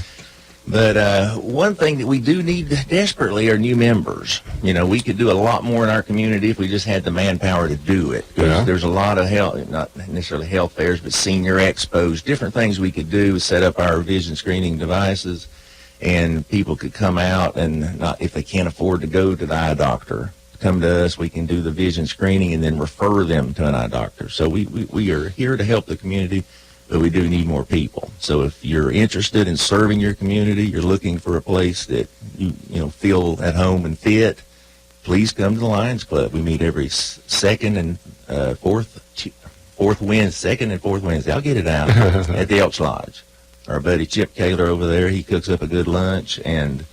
But one thing that we do need desperately are new members. You know, we could do a lot more in our community if we just had the manpower to do it. Yeah. There's a lot of health, not necessarily health fairs, but senior expos, different things we could do, set up our vision screening devices, and people could come out and, not if they can't afford to go to the eye doctor, come to us. We can do the vision screening and then refer them to an eye doctor. So we are here to help the community, but we do need more people. So if you're interested in serving your community, you're looking for a place that you feel at home and fit, please come to the Lions Club. We meet every second and fourth Wednesday. I'll get it out at the Elks Lodge. Our buddy Chip Kaler over there, he cooks up a good lunch, and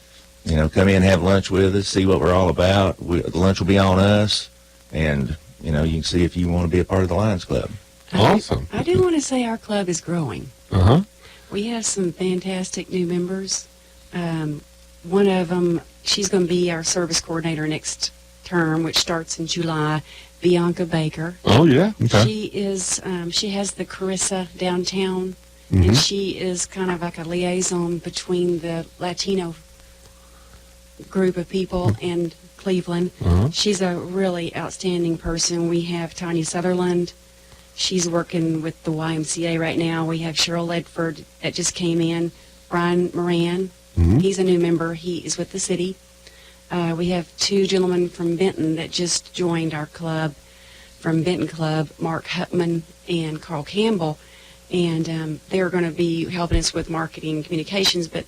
come in and have lunch with us, see what we're all about. The lunch will be on us, and you can see if you want to be a part of the Lions Club. Awesome. I do want to say our club is growing. Uh-huh. We have some fantastic new members. One of them, she's going to be our service coordinator next term, which starts in July, Bianca Baker. Oh, yeah. Okay. She is, she has the Carissa downtown, Mm-hmm. and she is kind of like a liaison between the Latino group of people and Cleveland. Uh-huh. She's a really outstanding person. We have Tanya Sutherland. She's working with the YMCA right now. We have Cheryl Ledford that just came in. Brian Moran, he's a new member. He is with the city. We have two gentlemen from Benton that just joined our club, from Benton Club, Mark Hutman and Carl Campbell. And they're going to be helping us with marketing and communications. But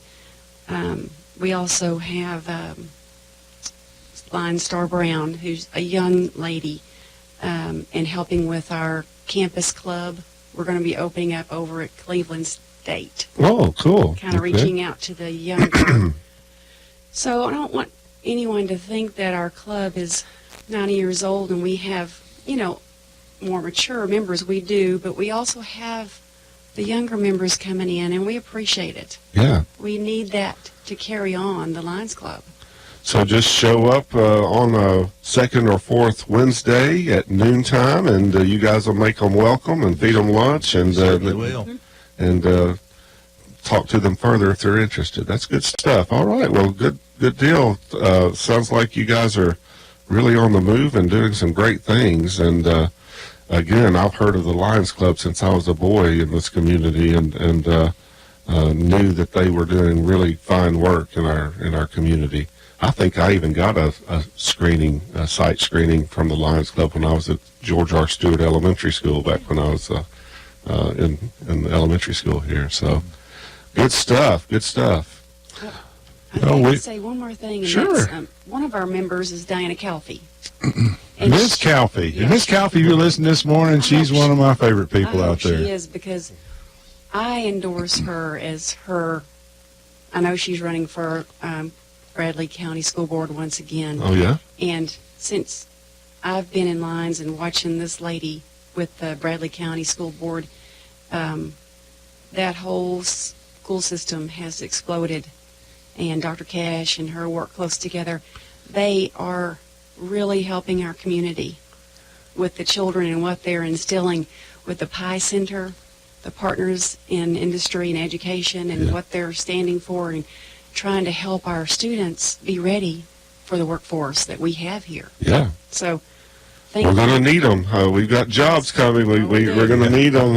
we also have Line Star Brown, who's a young lady, and helping with our campus club. We're going to be opening up over at Cleveland State. Oh, cool. Kind of reaching out to the younger. So I don't want anyone to think that our club is 90 years old and we have, more mature members. We do, but we also have the younger members coming in, and we appreciate it. Yeah. We need that to carry on the Lions Club. So just show up on a second or fourth Wednesday at noontime, and you guys will make them welcome and feed them lunch, and and talk to them further if they're interested. That's good stuff. All right. Well, good deal. Sounds like you guys are really on the move and doing some great things. And again, I've heard of the Lions Club since I was a boy in this community, and knew that they were doing really fine work in our community. I think I even got a site screening from the Lions Club when I was at George R. Stewart Elementary School back when I was in the elementary school here. So, good stuff. I'd like to say one more thing. And sure. That's, one of our members is Diana Calfee. Miss Calfee. Yeah. Miss Calfee, you're listening this morning. She's one of my favorite people out there. She is, because I endorse her as her. I know she's running for Bradley County School Board once again. Oh, yeah? And since I've been in lines and watching this lady with the Bradley County School Board, that whole school system has exploded. And Dr. Cash and her work close together. They are really helping our community with the children and what they're instilling with the PI Center, the Partners in Industry and Education, and what they're standing for, and trying to help our students be ready for the workforce that we have here. Yeah. So, we're going to need them. We've got jobs coming. We're going to need them.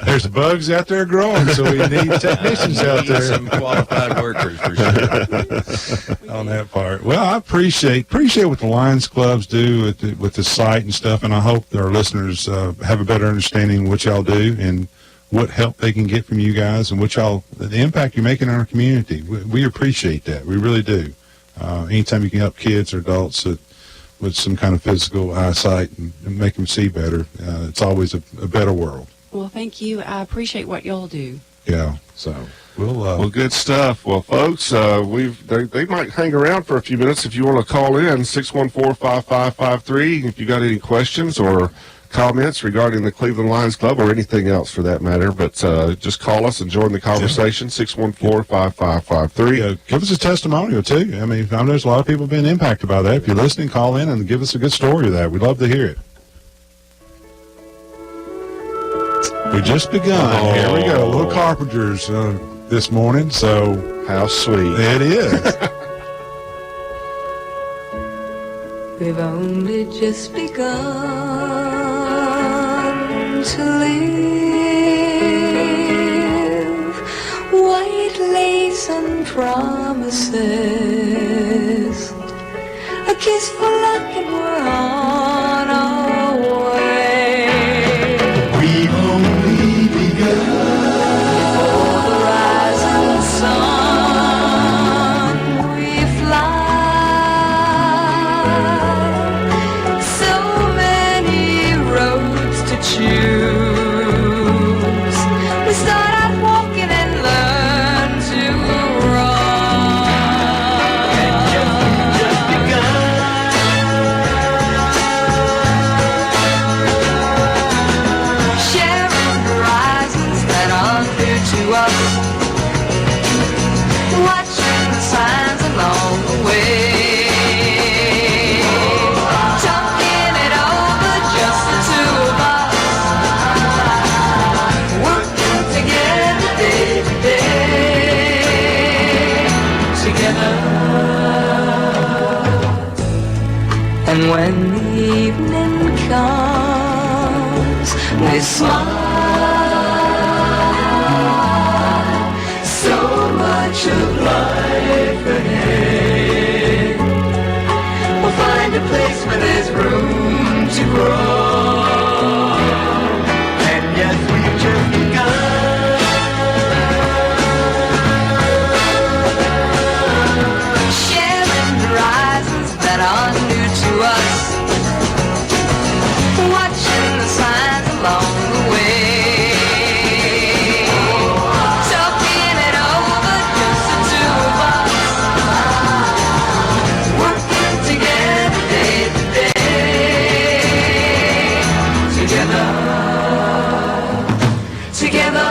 There's bugs out there growing, so we need technicians out there. Some qualified workers for sure. On that part. Well, I appreciate what the Lions Clubs do with the site and stuff, and I hope our listeners have a better understanding of what y'all do and what help they can get from you guys, and the impact you're making in our community. We appreciate that. We really do. Anytime you can help kids or adults with some kind of physical eyesight and make them see better, it's always a better world. well, thank you. I appreciate what y'all do. Yeah, so well, good stuff. Well, folks, they might hang around for a few minutes if you want to call in 614-5553 if you got any questions or comments regarding the Cleveland Lions Club or anything else for that matter. But just call us and join the conversation. 614-5553. Yeah, give us a testimonial too. I mean, I know there's a lot of people being impacted by that. If you're listening, call in and give us a good story of that. We'd love to hear it. We just begun. Here we go. Little Carpenters. this morning. So how sweet it is. We've only just begun to live. White lace and promises, a kiss for luck, and we're on our way. We've only begun. Before the rising sun, we fly. So many roads to choose. We start out walking and learn to run. And just begun. Sharing horizons that are new to us. Watching the signs along the way. Talking it over, just the two of us. Working together day to day. Together. And when the evening comes, we smile. So much of life ahead. We'll find a place where there's room to grow. And yes, we've just begun. Sharing horizons that are new to us. Watching the signs along the way. Talking it over, just the two of us. Working together day to day. Together. Together.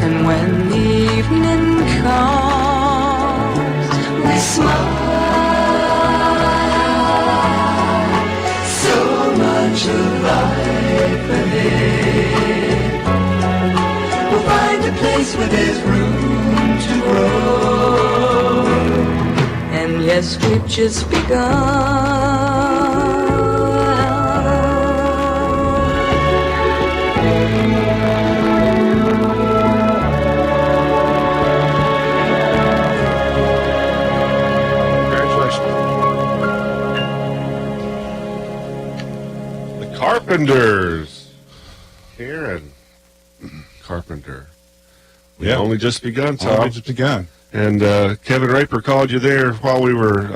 And when the evening comes, we smile. So much of life ahead. We'll find a place where there's room to grow. And yes, we've just begun. Carpenters. Karen Carpenter. We've only just begun, Tom. Only just begun. And Kevin Raper called you there while we were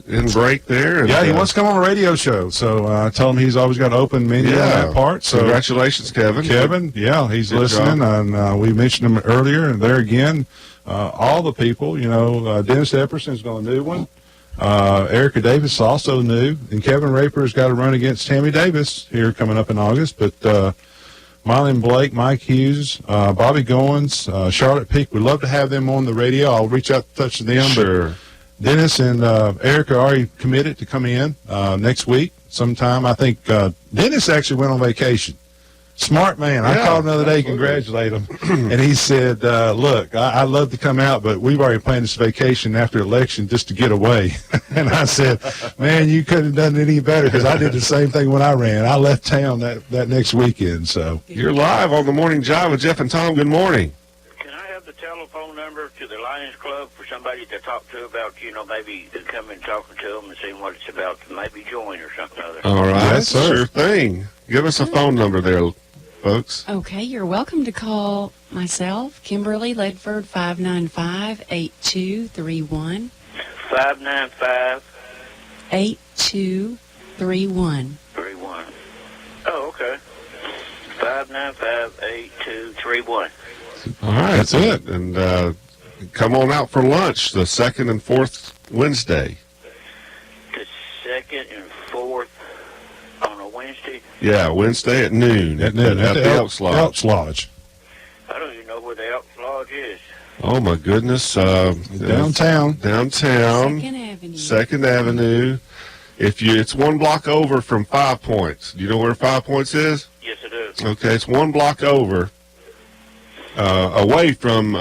in break there. And, yeah, he wants to come on a radio show. So I tell him he's always got an open menu on that part. So congratulations, Kevin. Kevin, yeah, he's Good listening. job. And we mentioned him earlier. And there again, all the people, you know, Dennis Epperson's got a new one. Erica Davis is also new. And Kevin Raper's got a run against Tammy Davis here coming up in August. But Marlon Blake, Mike Hughes, Bobby Goins, Charlotte Peak. We'd love to have them on the radio. I'll reach out to touch them. Sure. But Dennis and Erica are already committed to come in next week sometime. I think Dennis actually went on vacation. Smart man. I called him the other day, congratulate him. And he said, look, I'd love to come out, but we've already planned this vacation after election just to get away. And I said, man, you couldn't have done it any better because I did the same thing when I ran. I left town that next weekend. So you're live on the Morning Jive with Jeff and Tom. Good morning. Can I have the telephone number to the Lions Club for somebody to talk to about, you know, maybe come and talking to them and seeing what it's about to maybe join or something other? All right. Yes, sir. Sure thing. Give us a phone number there, folks. Okay, you're welcome to call myself, Kimberly Ledford, 595-8231. 595 8231. 31. Oh, okay. 595-8231. All right. That's it. And come on out for lunch the second and fourth Wednesday. The second and fourth on a Wednesday? Yeah, Wednesday at noon. at noon at the Elks Lodge. Elks Lodge. I don't even know where the Elks Lodge is. Oh, my goodness. Downtown. Downtown. Second Avenue. Second Avenue. It's 1 block over from 5 Points. Do you know where 5 Points is? Yes, it is. Okay, it's 1 block over away from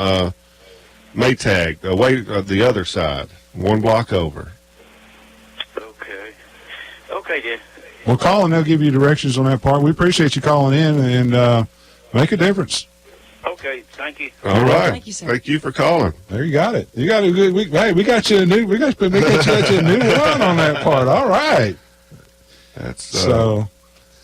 Maytag, away the other side, one block over. Okay. Okay, then. Well, call and they'll give you directions on that part. We appreciate you calling in and make a difference. Okay, thank you. All right. Thank you, sir. Thank you for calling. There you got it. You got a good. We got you a new. We got you a new one on that part. All right. That's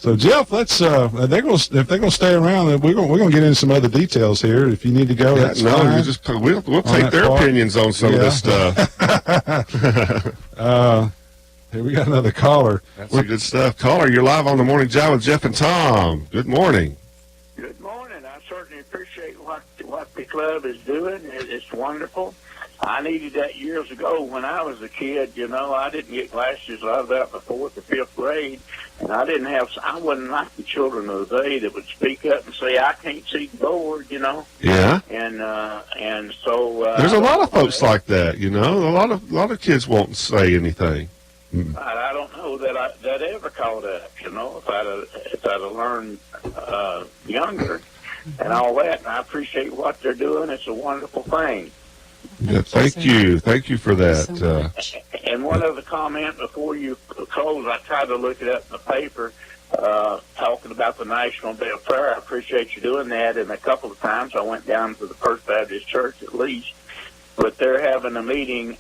So Jeff, let's. If they're gonna stay around, we're gonna get into some other details here. If you need to go, that's no, fine. you just we'll take their opinions on some of this stuff. Here we got another caller. That's good stuff. Caller, you're live on the Morning Jive with Jeff and Tom. Good morning. Good morning. I certainly appreciate what the club is doing. It's wonderful. I needed that years ago when I was a kid. You know, I didn't get glasses until I was about in the 4th or 5th grade, and I wasn't like the children of the day that would speak up and say, "I can't see the board," you know. Yeah. And so there's a lot of folks like that. You know, a lot of kids won't say anything. I don't know that ever caught up. You know, if I'd have learned younger and all that, and I appreciate what they're doing. It's a wonderful thing. Yeah, thank you for that. And one other comment before you close, I tried to look it up in the paper, talking about the National Day of Prayer. I appreciate you doing that. And a couple of times I went down to the First Baptist Church at least. But they're having a meeting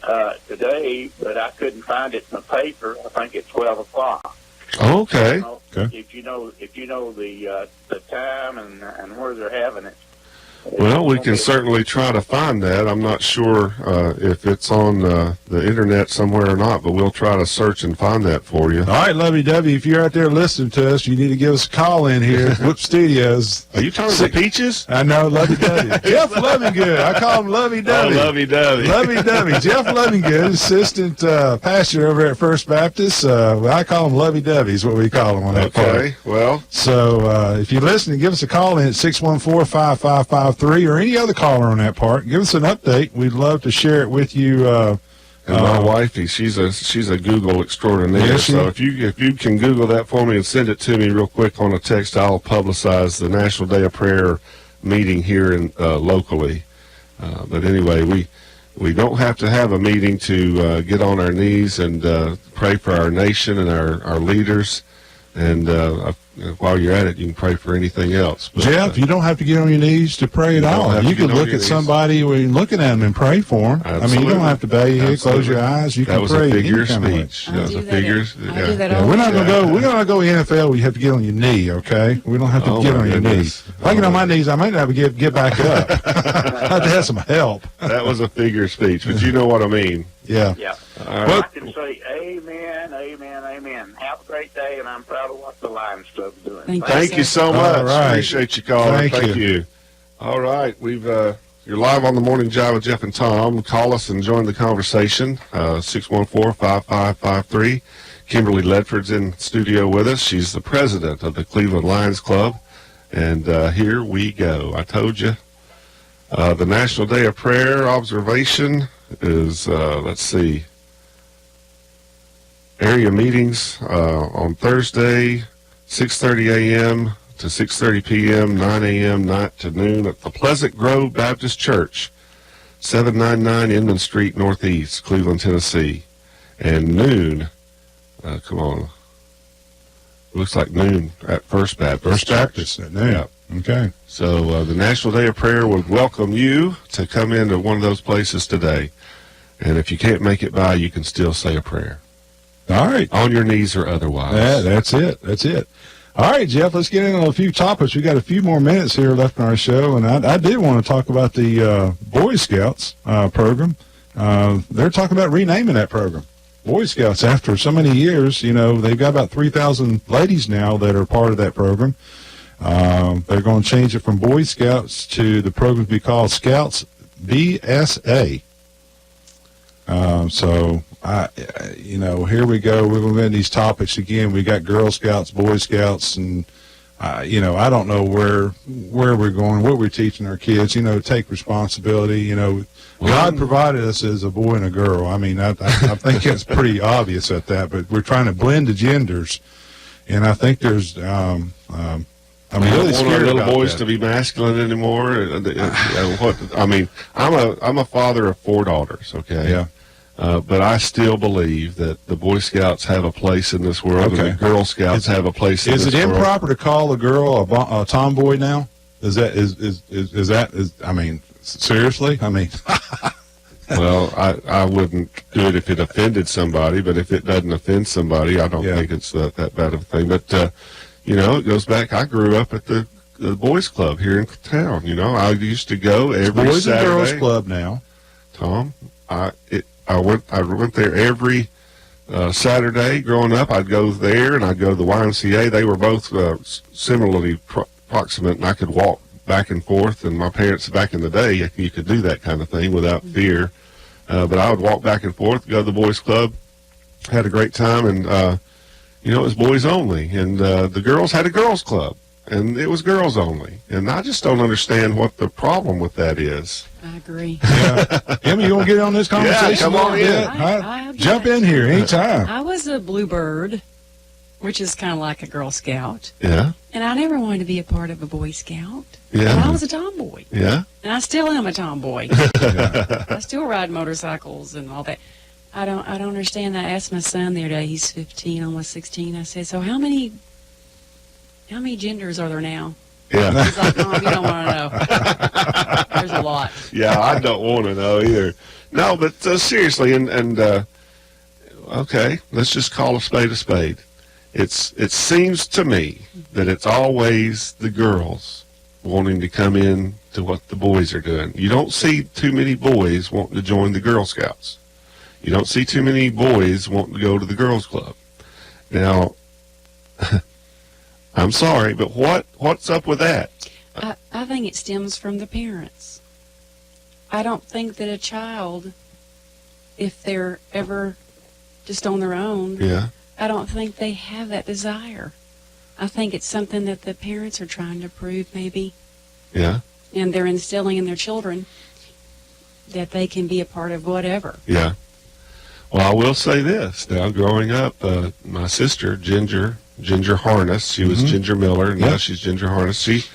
today, but I couldn't find it in the paper. I think it's 12 o'clock. Okay. Okay. If you know the time and where they're having it. Well, we can certainly try to find that. I'm not sure if it's on the internet somewhere or not, but we'll try to search and find that for you. All right, Lovey Dovey, if you're out there listening to us, you need to give us a call in here at Whoop Studios. Are you talking to Peaches? I know, Lovey Dovey. Jeff Lovingood. I call him Lovey Dovey. Oh, Lovey Dovey. Lovey Dovey. Jeff Lovingood, assistant pastor over at First Baptist. I call him Lovey Dovey is what we call him on that part. Okay, well. So if you're listening, give us a call in at 614-5553 or any other caller on that part. Give us an update. We'd love to share it with you. And my wifey, she's a Google extraordinaire. Yes, so if you can Google that for me and send it to me real quick on a text, I'll publicize the National Day of Prayer meeting here in locally. But anyway, we don't have to have a meeting to get on our knees and pray for our nation and our leaders. And while you're at it, you can pray for anything else. But, Jeff, you don't have to get on your knees to pray at all. You can look at somebody when you're looking at them and pray for them. Absolutely. I mean, you don't have to bow your head, close your eyes. You can pray. That was a figure of speech. That was a figure. We're not going to go. We're not going to go NFL where you have to get on your knee. Okay, we don't have to get on your knees. If I get on my knees, I might not be able to get back up. I have to have some help. That was a figure of speech, but you know what I mean. Yeah. Yeah. Right. I can say amen, amen, amen. Have a great day, and I'm proud of what the Lions Club is doing. Thank you so much. All right. Appreciate you calling. Thank you. All right. You're live on the Morning Jive with Jeff and Tom. Call us and join the conversation. 614-5553. Kimberly Ledford's in studio with us. She's the president of the Cleveland Lions Club. And here we go. I told you. The National Day of Prayer observation is, let's see, area meetings on Thursday, 6:30 a.m. to 6:30 p.m., 9 a.m. night to noon at the Pleasant Grove Baptist Church, 799 Inman Street Northeast, Cleveland, Tennessee. And noon, come on, looks like noon at First Baptist. First Baptist at noon. Yeah. Okay. So the National Day of Prayer would welcome you to come into one of those places today. And if you can't make it by, you can still say a prayer. All right. On your knees or otherwise. Yeah, that's it. That's it. All right, Jeff, let's get in on a few topics. We got a few more minutes here left in our show, and I did want to talk about the Boy Scouts program. They're talking about renaming that program. Boy Scouts, after so many years, you know, they've got about 3,000 ladies now that are part of that program. They're going to change it from Boy Scouts to the program to be called Scouts BSA. Here we go. We're going to get these topics again. We got Girl Scouts, Boy Scouts, and, I don't know where we're going, what we're teaching our kids, take responsibility. God provided us as a boy and a girl. I mean, I think it's pretty obvious at that, but we're trying to blend the genders. And I think there's, I mean, really don't want our scared little about boys that. to be masculine anymore. I'm a father of 4 daughters. Okay. Yeah. But I still believe that the Boy Scouts have a place in this world, and the Girl Scouts have a place in this world. Is it improper to call a girl a tomboy now? Is that I mean, seriously? I mean, well, I wouldn't do it if it offended somebody, but if it doesn't offend somebody, I don't think it's that bad of a thing. But, you know, it goes back. I grew up at the boys club here in town. You know, I used to go every Boys Saturday. and Girls Club now. Tom, I went there every Saturday growing up. I'd go there and I'd go to the YMCA. They were both similarly proximate, and I could walk back and forth. And my parents back in the day, you could do that kind of thing without fear. But I would walk back and forth, go to the boys club, had a great time, and you know, it was boys only. And the girls had a girls club, and it was girls only. And I just don't understand what the problem with that is. I agree. Yeah. Emmy, you want to get on this conversation? Yeah, come on in. I Jump in here anytime. I was a bluebird, which is kind of like a Girl Scout. Yeah. And I never wanted to be a part of a Boy Scout. Yeah. And I was a tomboy. Yeah. And I still am a tomboy. I still ride motorcycles and all that. I don't understand that. I asked my son the other day, he's 15, almost 16. I said, so how many genders are there now? Yeah. He's like, Mom, you don't want to know. There's a lot. Yeah, I don't want to know either. No, but seriously, and okay, let's just call a spade a spade. It seems to me that it's always the girls wanting to come in to what the boys are doing. You don't see too many boys wanting to join the Girl Scouts. You don't see too many boys wanting to go to the girls' club. Now, I'm sorry, but what's up with that? I think it stems from the parents. I don't think that a child, if they're ever just on their own, Yeah. I don't think they have that desire. I think it's something that the parents are trying to prove, maybe. Yeah. And they're instilling in their children that they can be a part of whatever. Yeah. Well, I will say this. Now, growing up, my sister, Ginger Harness, she was Ginger Miller, and now she's Ginger Harness. She,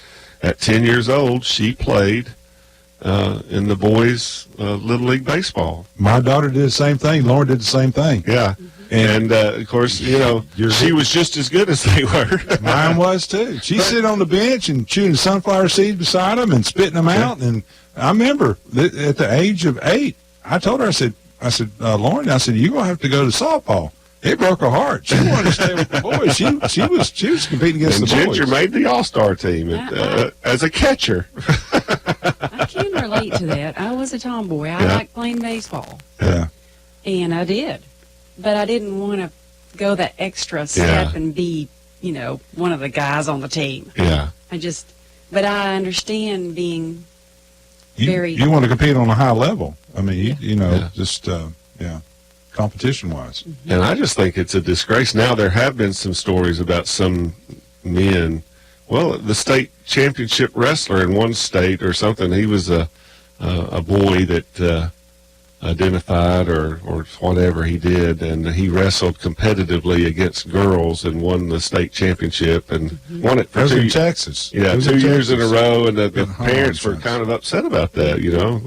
at 10 years old, she played in the boys' Little League Baseball. My daughter did the same thing. Lauren did the same thing. Yeah. And of course, you know, she was just as good as they were. Mine was, too. She'd sit on the bench and chewing sunflower seeds beside them and spitting them out. And I remember at the age of 8, I told her, I said, Lauren, you're going to have to go to softball. It broke her heart. She wanted to stay with the boys. She was competing against and the boys. Ginger made the All-Star team as a catcher. I can relate to that. I was a tomboy. I liked playing baseball. Yeah. And I did. But I didn't want to go that extra step and be, you know, one of the guys on the team. Yeah. But I understand being You want to compete on a high level. I mean, just competition-wise. And I just think it's a disgrace. Now, there have been some stories about some men. Well, the state championship wrestler in one state or something, he was a boy that identified or whatever he did, and he wrestled competitively against girls and won the state championship and won it for That was in Texas. Yeah, 2 years in a row, and the parents were kind of upset about that, you know.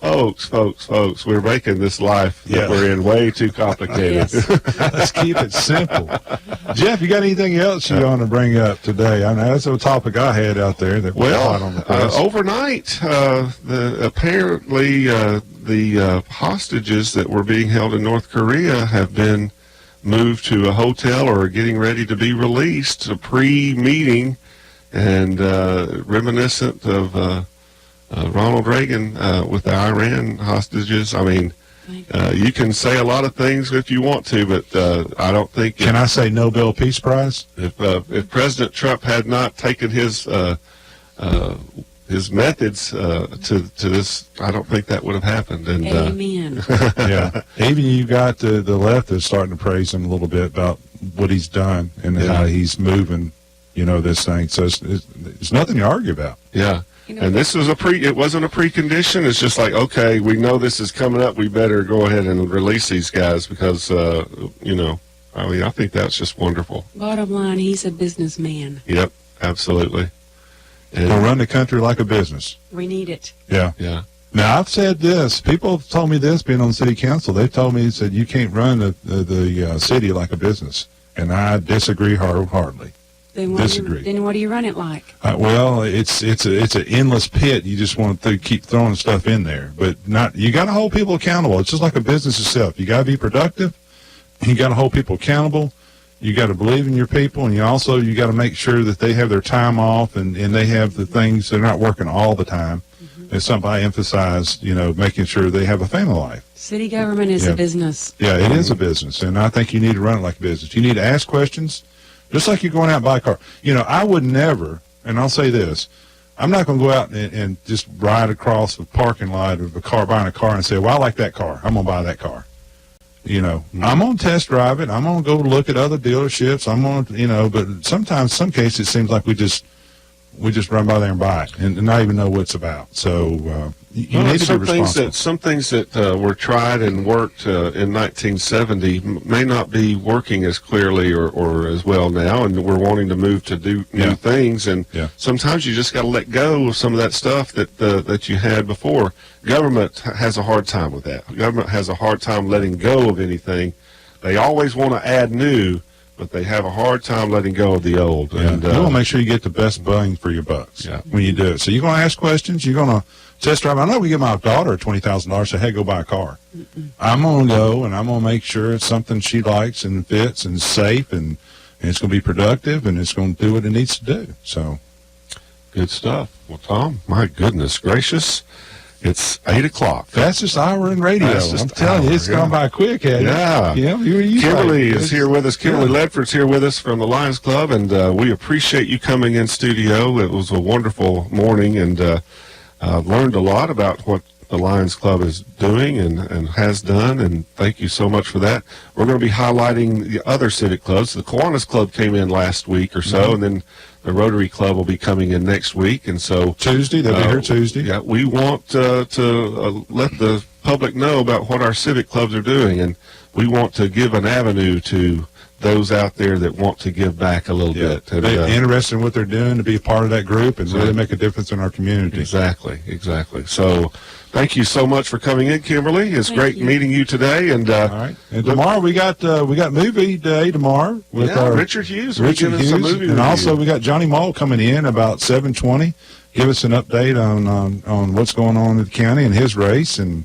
Folks, we're making this life that we're in way too complicated. Let's keep it simple. Jeff, you got anything else you want to bring up today? I know that's a topic I had out there that was hot on the press. Overnight, apparently the hostages that were being held in North Korea have been moved to a hotel or are getting ready to be released, a pre-meeting, and reminiscent of Ronald Reagan with the Iran hostages. I mean, you can say a lot of things if you want to, but I don't think... Can I say Nobel Peace Prize? If President Trump had not taken his methods to this, I don't think that would have happened. And, Amen. Yeah. Even you got the left is starting to praise him a little bit about what he's done and how he's moving, this thing. So it's nothing to argue about. Yeah. And this was it wasn't a precondition. It's just like, okay, we know this is coming up. We better go ahead and release these guys because, I mean, I think that's just wonderful. Bottom line, he's a businessman. Yep, absolutely. And They'll run the country like a business. We need it. Yeah. Yeah. Now, I've said this. People have told me this being on city council. They've told me, said, you can't run the city like a business. And I disagree wholeheartedly. Then what do you run it like? Well, it's an endless pit. You just want to keep throwing stuff in there. But you got to hold people accountable. It's just like a business itself. You got to be productive. You got to hold people accountable. You got to believe in your people, and you got to make sure that they have their time off and they have the things. They're not working all the time. Mm-hmm. It's something I emphasize, making sure they have a family life. City government is a business. Yeah, it is a business, and I think you need to run it like a business. You need to ask questions, just like you're going out and buy a car. I would never, and I'll say this, I'm not going to go out and just ride across the parking lot of a car, buying a car, and say, well, I like that car. I'm going to buy that car. I'm going to test drive it. I'm going to go look at other dealerships. I'm going to, but sometimes, some cases, it seems like we just run by there and buy it and not even know what it's about. So you need to be responsible. Some things that were tried and worked in 1970 may not be working as clearly or as well now, and we're wanting to move to do new things. And sometimes you just got to let go of some of that stuff that you had before. Government has a hard time with that. Government has a hard time letting go of anything. They always want to add new, but they have a hard time letting go of the old. Yeah. And you want to make sure you get the best bang for your bucks when you do it. So you're going to ask questions. You're going to test drive. I know we give my daughter $20,000, say, hey, go buy a car. I'm going to go, and I'm going to make sure it's something she likes and fits and safe, and it's going to be productive, and it's going to do what it needs to do. So, good stuff. Well, Tom, my goodness gracious. It's 8 o'clock. Fastest hour in radio. I'm telling you, it's gone by quick, hasn't it? Kimberly is here with us. Kimberly Ledford's here with us from the Lions Club, and we appreciate you coming in studio. It was a wonderful morning, and learned a lot about what the Lions Club is doing and has done, and thank you so much for that. We're going to be highlighting the other civic clubs. The Kiwanis Club came in last week or so, and then the Rotary Club will be coming in next week, and so Tuesday, they'll be here Tuesday. Yeah, we want to let the public know about what our civic clubs are doing, and we want to give an avenue to those out there that want to give back a little bit. And, they're interested in what they're doing, to be a part of that group and really make a difference in our community. Exactly. So thank you so much for coming in, Kimberly. It's great meeting you today. And all right. And tomorrow we got movie day tomorrow with Richard Hughes. And also we got Johnny Mull coming in about 7:20. Give us an update on what's going on in the county and his race. And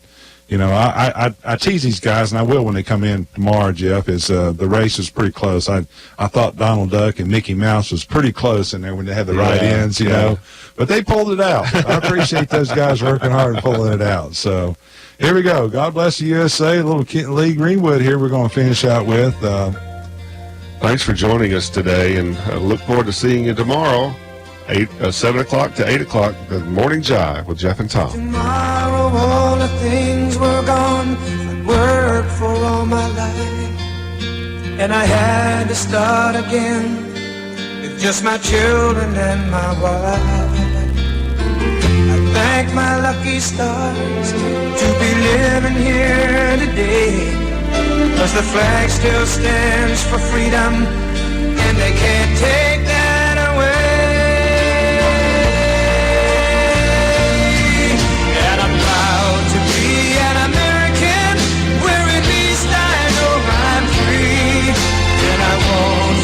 I tease these guys, and I will when they come in tomorrow, Jeff, is the race is pretty close. I thought Donald Duck and Mickey Mouse was pretty close in there when they had the right ends, you know. But they pulled it out. I appreciate those guys working hard and pulling it out. So here we go. God bless the USA. A little Lee Greenwood here we're going to finish out with. Thanks for joining us today, and look forward to seeing you tomorrow. 7 o'clock to 8 o'clock, the Morning Jive with Jeff and Tom. Tomorrow all the things were gone. I'd worked for all my life, and I had to start again with just my children and my wife. I thank my lucky stars to be living here today, 'cause the flag still stands for freedom, and they can't take that away.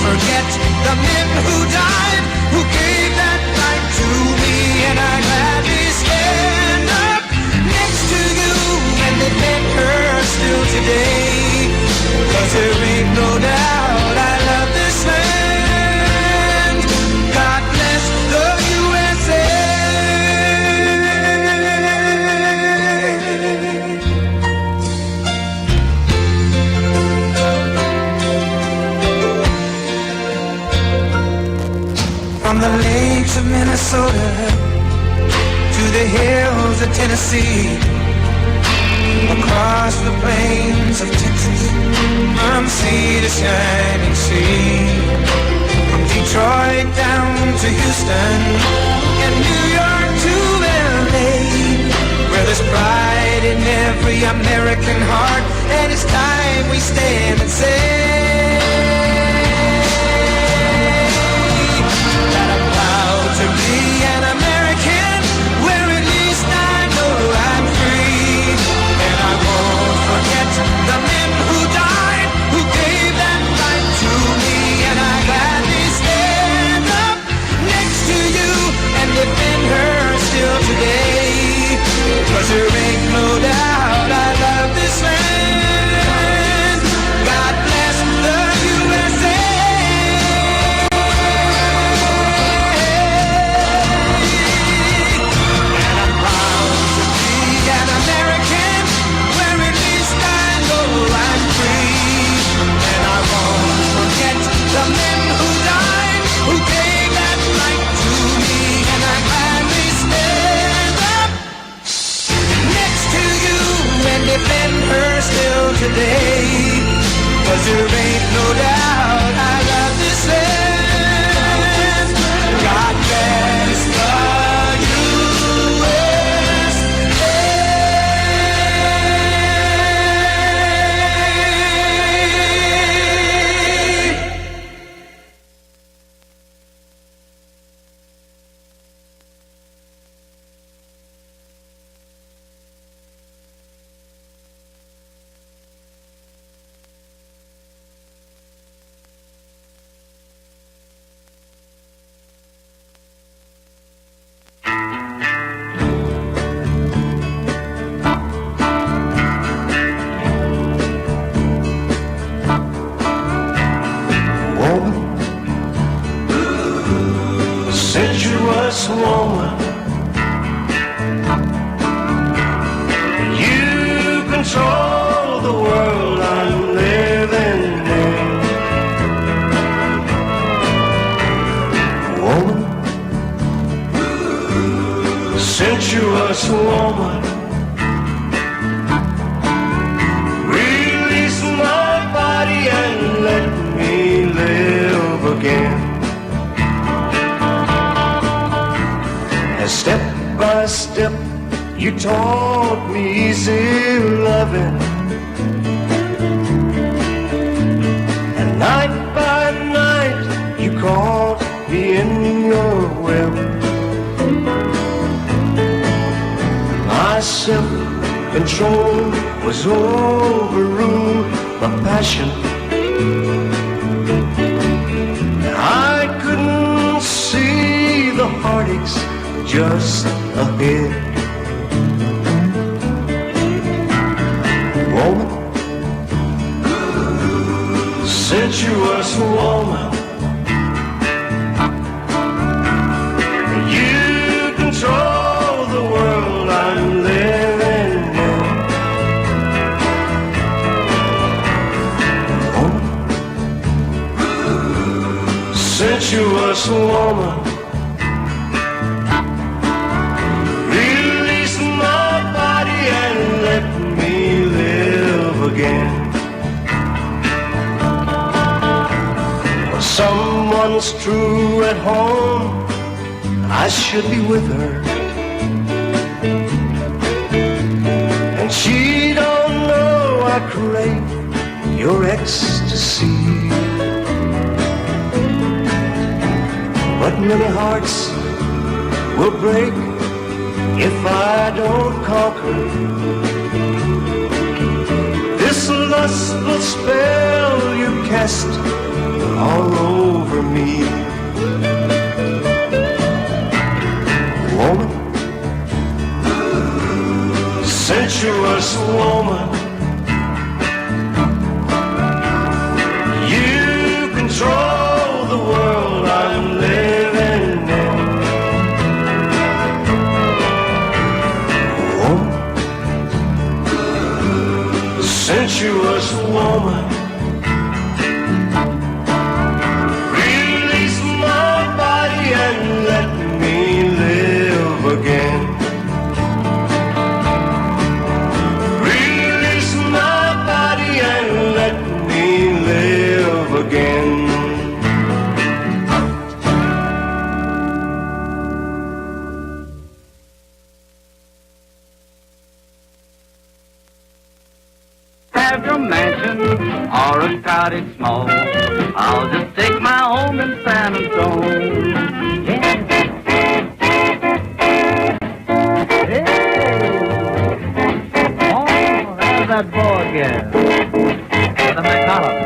Forget the men who died, who gave that right to me, and I gladly stand up next to you and defend her still today, 'cause there ain't no doubt I love this land. God bless the USA. From the lakes of Minnesota to the hills of Tennessee, across the plains of Texas, from sea to shining sea, from Detroit down to Houston and New York to LA, where there's pride in every American heart, and it's time we stand and say day. 'Cause there ain't no doubt I love this land. God bless the sensuous woman, you control the world I'm living in. Woman, sensuous woman, release my body and let me live again. Step by step, you taught me easy loving. And night by night, you caught me in your web. My self-control was overruled by passion. I couldn't see the heartaches just ahead. Woman, sensuous woman, you control the world I'm living in. Woman, sensuous woman, again. When someone's true at home, I should be with her. And she don't know I crave your ecstasy. But many hearts will break if I don't conquer this lustful spell you cast all over me. Woman, sensuous woman, you control the world I'm living in. Woman, sensuous woman, release my body and let me live again. Release my body and let me live again. Have your mansion or a cottage small, I'll just take my home in San Antonio. Yeah. Hey. Oh, there's that boy again. Brother McCollum.